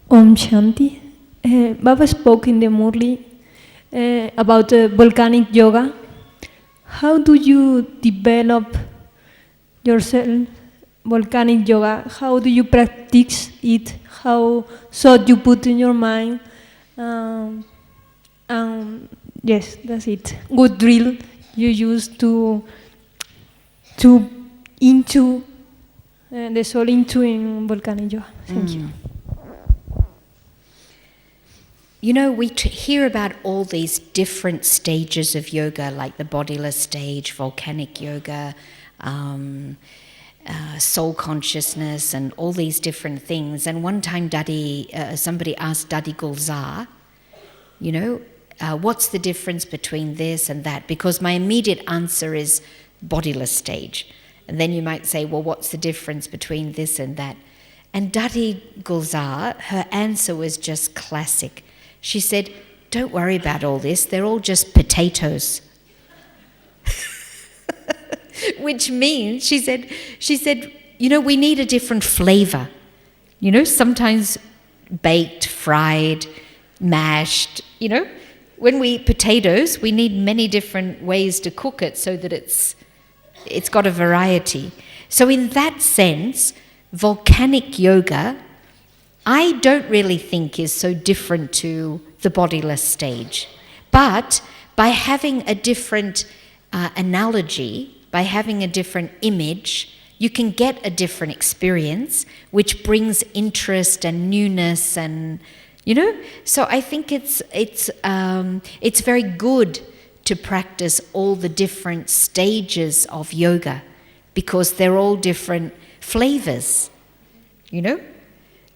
Om Shanti. Baba spoke in the Murli about volcanic yoga. How do you develop yourself volcanic yoga? How do you practice it? How thought you put in your mind? Yes, that's it. Good drill you use to into the soul into in volcanic yoga. Thank you. We hear about all these different stages of yoga, like the bodiless stage, volcanic yoga, soul consciousness, and all these different things. And one time somebody asked Dadi Gulzar, what's the difference between this and that? Because my immediate answer is bodiless stage. And then you might say, well, what's the difference between this and that? And Dadi Gulzar, her answer was just classic. She said, don't worry about all this, they're all just potatoes which means, she said, you know, we need a different flavor. You know, sometimes baked, fried, mashed, you know. When we eat potatoes, we need many different ways to cook it so that it's got a variety. So in that sense, volcanic yoga, I don't really think is so different to the bodiless stage. But by having a different analogy, by having a different image, you can get a different experience, which brings interest and newness, and you know. So I think it's very good to practice all the different stages of yoga, because they're all different flavors, you know.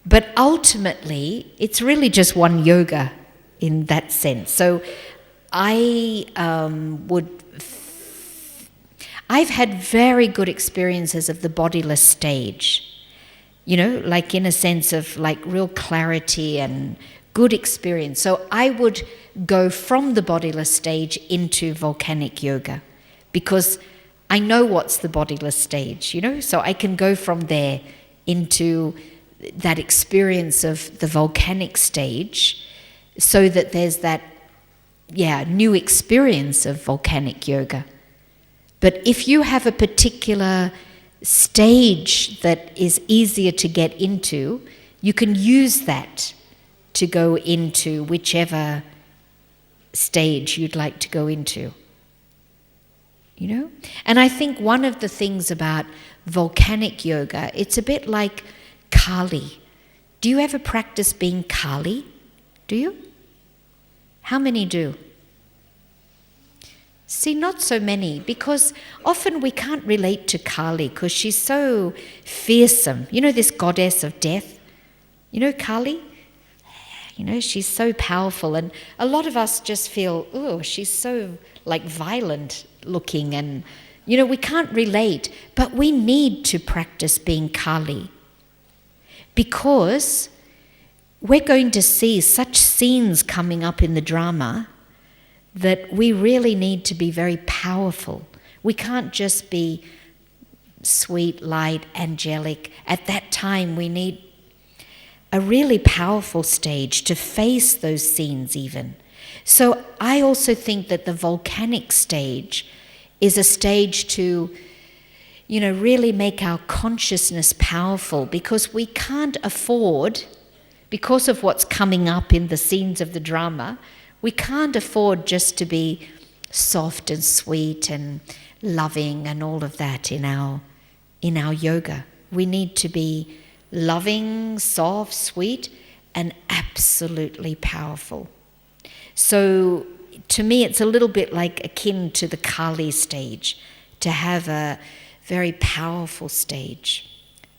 But ultimately, it's really just one yoga in that sense. So I've had very good experiences of the bodiless stage, you know, like in a sense of like real clarity and good experience. So I would go from the bodiless stage into volcanic yoga, because I know what's the bodiless stage, you know, so I can go from there into that experience of the volcanic stage, so that there's that, new experience of volcanic yoga. But if you have a particular stage that is easier to get into, you can use that to go into whichever stage you'd like to go into. You know? And I think one of the things about volcanic yoga, it's a bit like Kali. Do you ever practice being Kali? Do you? How many do? See, not so many, because often we can't relate to Kali because she's so fearsome. You know, this goddess of death? You know Kali? You know, she's so powerful, and a lot of us just feel, oh, she's so like violent looking, and you know, we can't relate. But we need to practice being Kali, because we're going to see such scenes coming up in the drama that we really need to be very powerful. We can't just be sweet, light, angelic. At that time, we need a really powerful stage to face those scenes even. So I also think that the volcanic stage is a stage to, you know, really make our consciousness powerful, because we can't afford, because of what's coming up in the scenes of the drama, we can't afford just to be soft and sweet and loving and all of that in our yoga. We need to be loving, soft, sweet, and absolutely powerful. So to me, it's a little bit like akin to the Kali stage, to have a very powerful stage.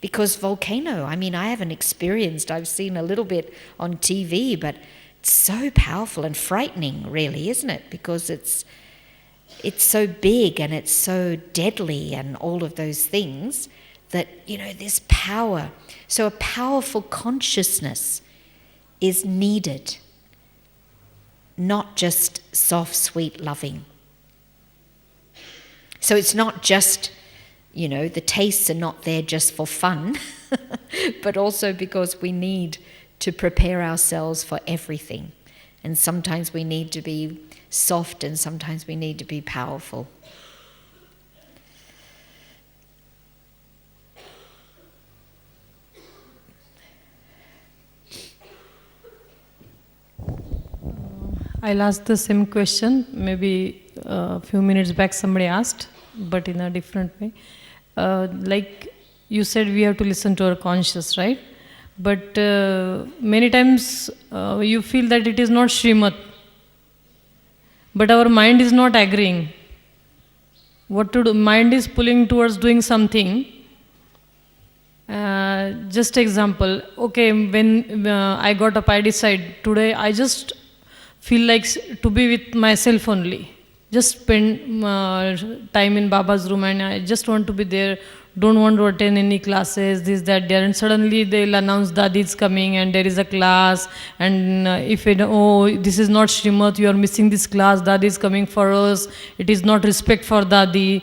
Because volcano, I mean, I haven't experienced, I've seen a little bit on TV, but it's so powerful and frightening, really, isn't it? Because it's so big and it's so deadly and all of those things that, you know, there's power. So a powerful consciousness is needed, not just soft, sweet, loving. So it's not just, you know, the tastes are not there just for fun, but also because we need to prepare ourselves for everything. And sometimes we need to be soft and sometimes we need to be powerful. I'll ask the same question. Maybe a few minutes back somebody asked, but in a different way. Like you said, we have to listen to our conscious, right? But many times you feel that it is not Srimad, but our mind is not agreeing. What to do? Mind is pulling towards doing something. Just example, okay, when I got up, I decide today I just feel like to be with myself only. just spend time in Baba's room, and I just want to be there, don't want to attend any classes, this, that, there, and suddenly they'll announce Dadi is coming and there is a class, and if it, oh, this is not Srimad, you are missing this class, Dadi is coming for us, it is not respect for Dadi,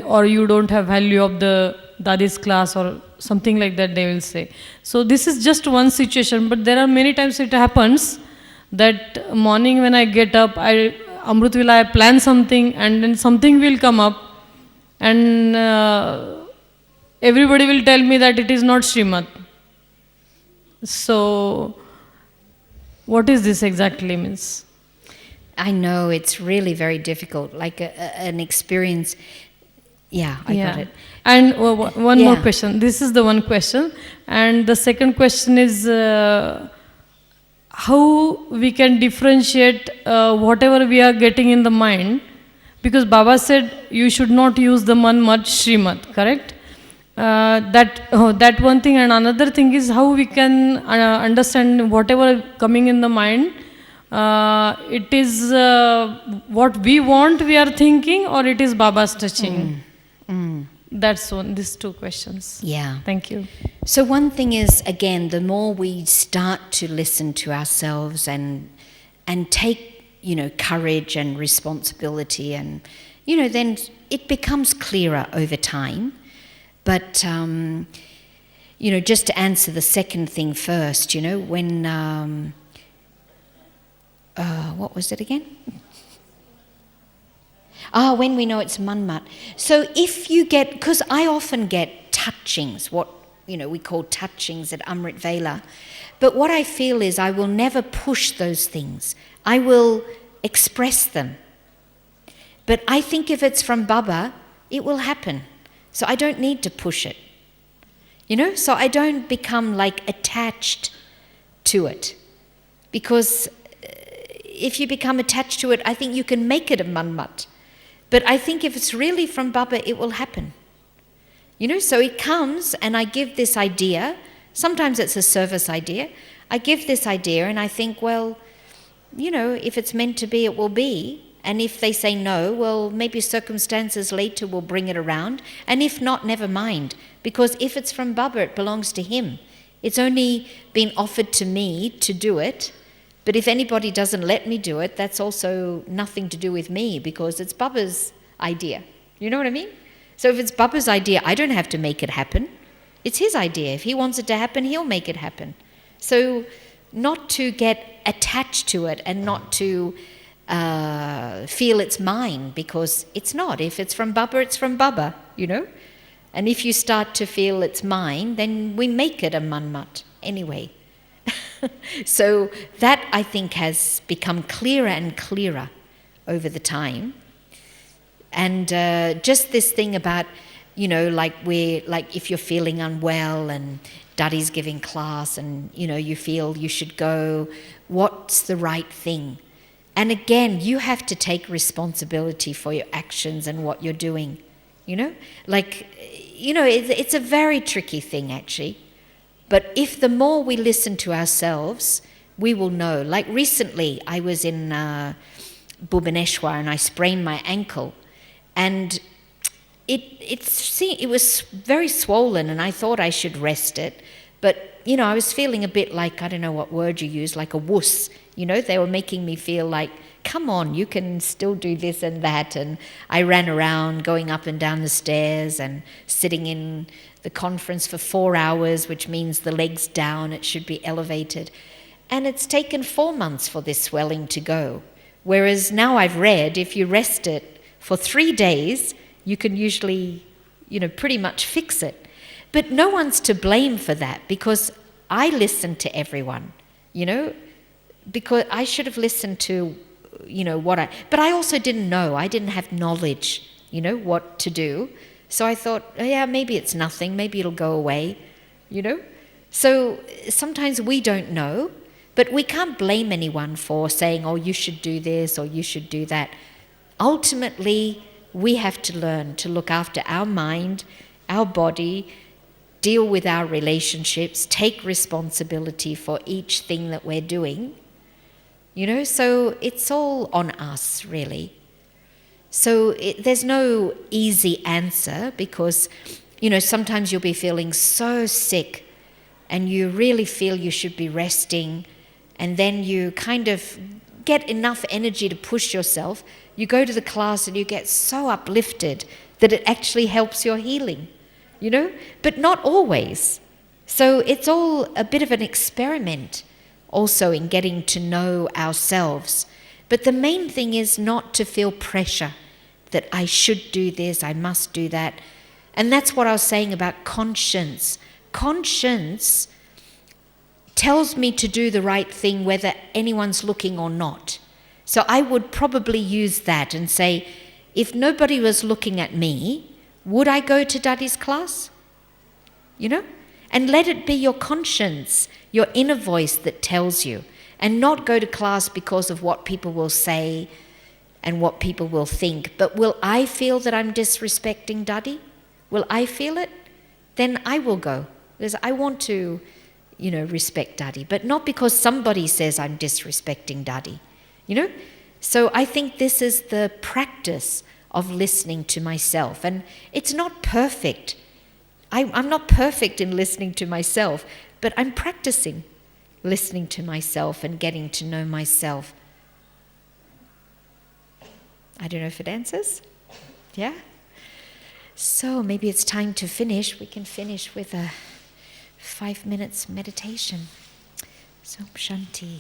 or you don't have value of the Dadi's class, or something like that they will say. So this is just one situation, but there are many times it happens that morning when I get up, Amrut will I plan something, and then something will come up, and everybody will tell me that it is not Srimad. So what is this exactly means? I know it's really very difficult, like an experience. Yeah, I got it. And one more Yeah. question. This is the one question. And the second question is how we can differentiate whatever we are getting in the mind. Because Baba said you should not use the manmat Srimad, correct? That one thing. And another thing is how we can understand whatever coming in the mind. It is what we want, we are thinking, or it is Baba's touching. That's one. These two questions. Yeah. Thank you. So one thing is, again, the more we start to listen to ourselves and take, courage and responsibility, and, then it becomes clearer over time. But, just to answer the second thing first, when, what was it again? When we know it's manmat. So if you get, because I often get touchings, what we call touchings at Amrit Vela, but what I feel is I will never push those things. I will express them. But I think if it's from Baba, it will happen. So I don't need to push it. So I don't become like attached to it. Because if you become attached to it, I think you can make it a manmat. But I think if it's really from Baba, it will happen. So it comes and I give this idea. Sometimes it's a service idea. I give this idea and I think, well, if it's meant to be, it will be. And if they say no, well, maybe circumstances later will bring it around. And if not, never mind. Because if it's from Baba, it belongs to him. It's only been offered to me to do it. But if anybody doesn't let me do it, that's also nothing to do with me, because it's Baba's idea. You know what I mean? So if it's Baba's idea, I don't have to make it happen. It's his idea. If he wants it to happen, he'll make it happen. So not to get attached to it and not to feel it's mine, because it's not. If it's from Baba, it's from Baba, And if you start to feel it's mine, then we make it a manmat anyway. So that, I think, has become clearer and clearer over the time. And just this thing about, like if you're feeling unwell and Dadi's giving class and, you feel you should go, what's the right thing? And again, you have to take responsibility for your actions and what you're doing, It's a very tricky thing, actually. But if the more we listen to ourselves, we will know. Like recently, I was in Bhubaneswar and I sprained my ankle. And it was very swollen and I thought I should rest it. But, I was feeling a bit like, I don't know what word you use, like a wuss. They were making me feel like, come on, you can still do this and that. And I ran around going up and down the stairs and sitting in the conference for 4 hours, which means the legs down, it should be elevated. And it's taken 4 months for this swelling to go. Whereas now I've read, if you rest it for 3 days, you can usually, pretty much fix it. But no one's to blame for that, because I listened to everyone, because I should have listened to, but I also didn't know. I didn't have knowledge, what to do. So I thought, yeah, maybe it's nothing. Maybe it'll go away, So sometimes we don't know, but we can't blame anyone for saying, oh, you should do this or you should do that. Ultimately, we have to learn to look after our mind, our body, deal with our relationships, take responsibility for each thing that we're doing. So it's all on us, really. So there's no easy answer because, sometimes you'll be feeling so sick and you really feel you should be resting, and then you kind of get enough energy to push yourself. You go to the class and you get so uplifted that it actually helps your healing, but not always. So it's all a bit of an experiment also in getting to know ourselves. But the main thing is not to feel pressure that I should do this, I must do that. And that's what I was saying about conscience. Conscience tells me to do the right thing whether anyone's looking or not. So I would probably use that and say, if nobody was looking at me, would I go to Daddy's class? And let it be your conscience, your inner voice that tells you, and not go to class because of what people will say and what people will think. But will I feel that I'm disrespecting Daddy? Will I feel it? Then I will go, because I want to, respect Daddy, but not because somebody says I'm disrespecting Daddy, So I think this is the practice of listening to myself. And it's not perfect. I'm not perfect in listening to myself, but I'm practicing listening to myself and getting to know myself. I don't know if it answers. Yeah? So maybe it's time to finish. We can finish with a 5 minutes meditation. So Shanti.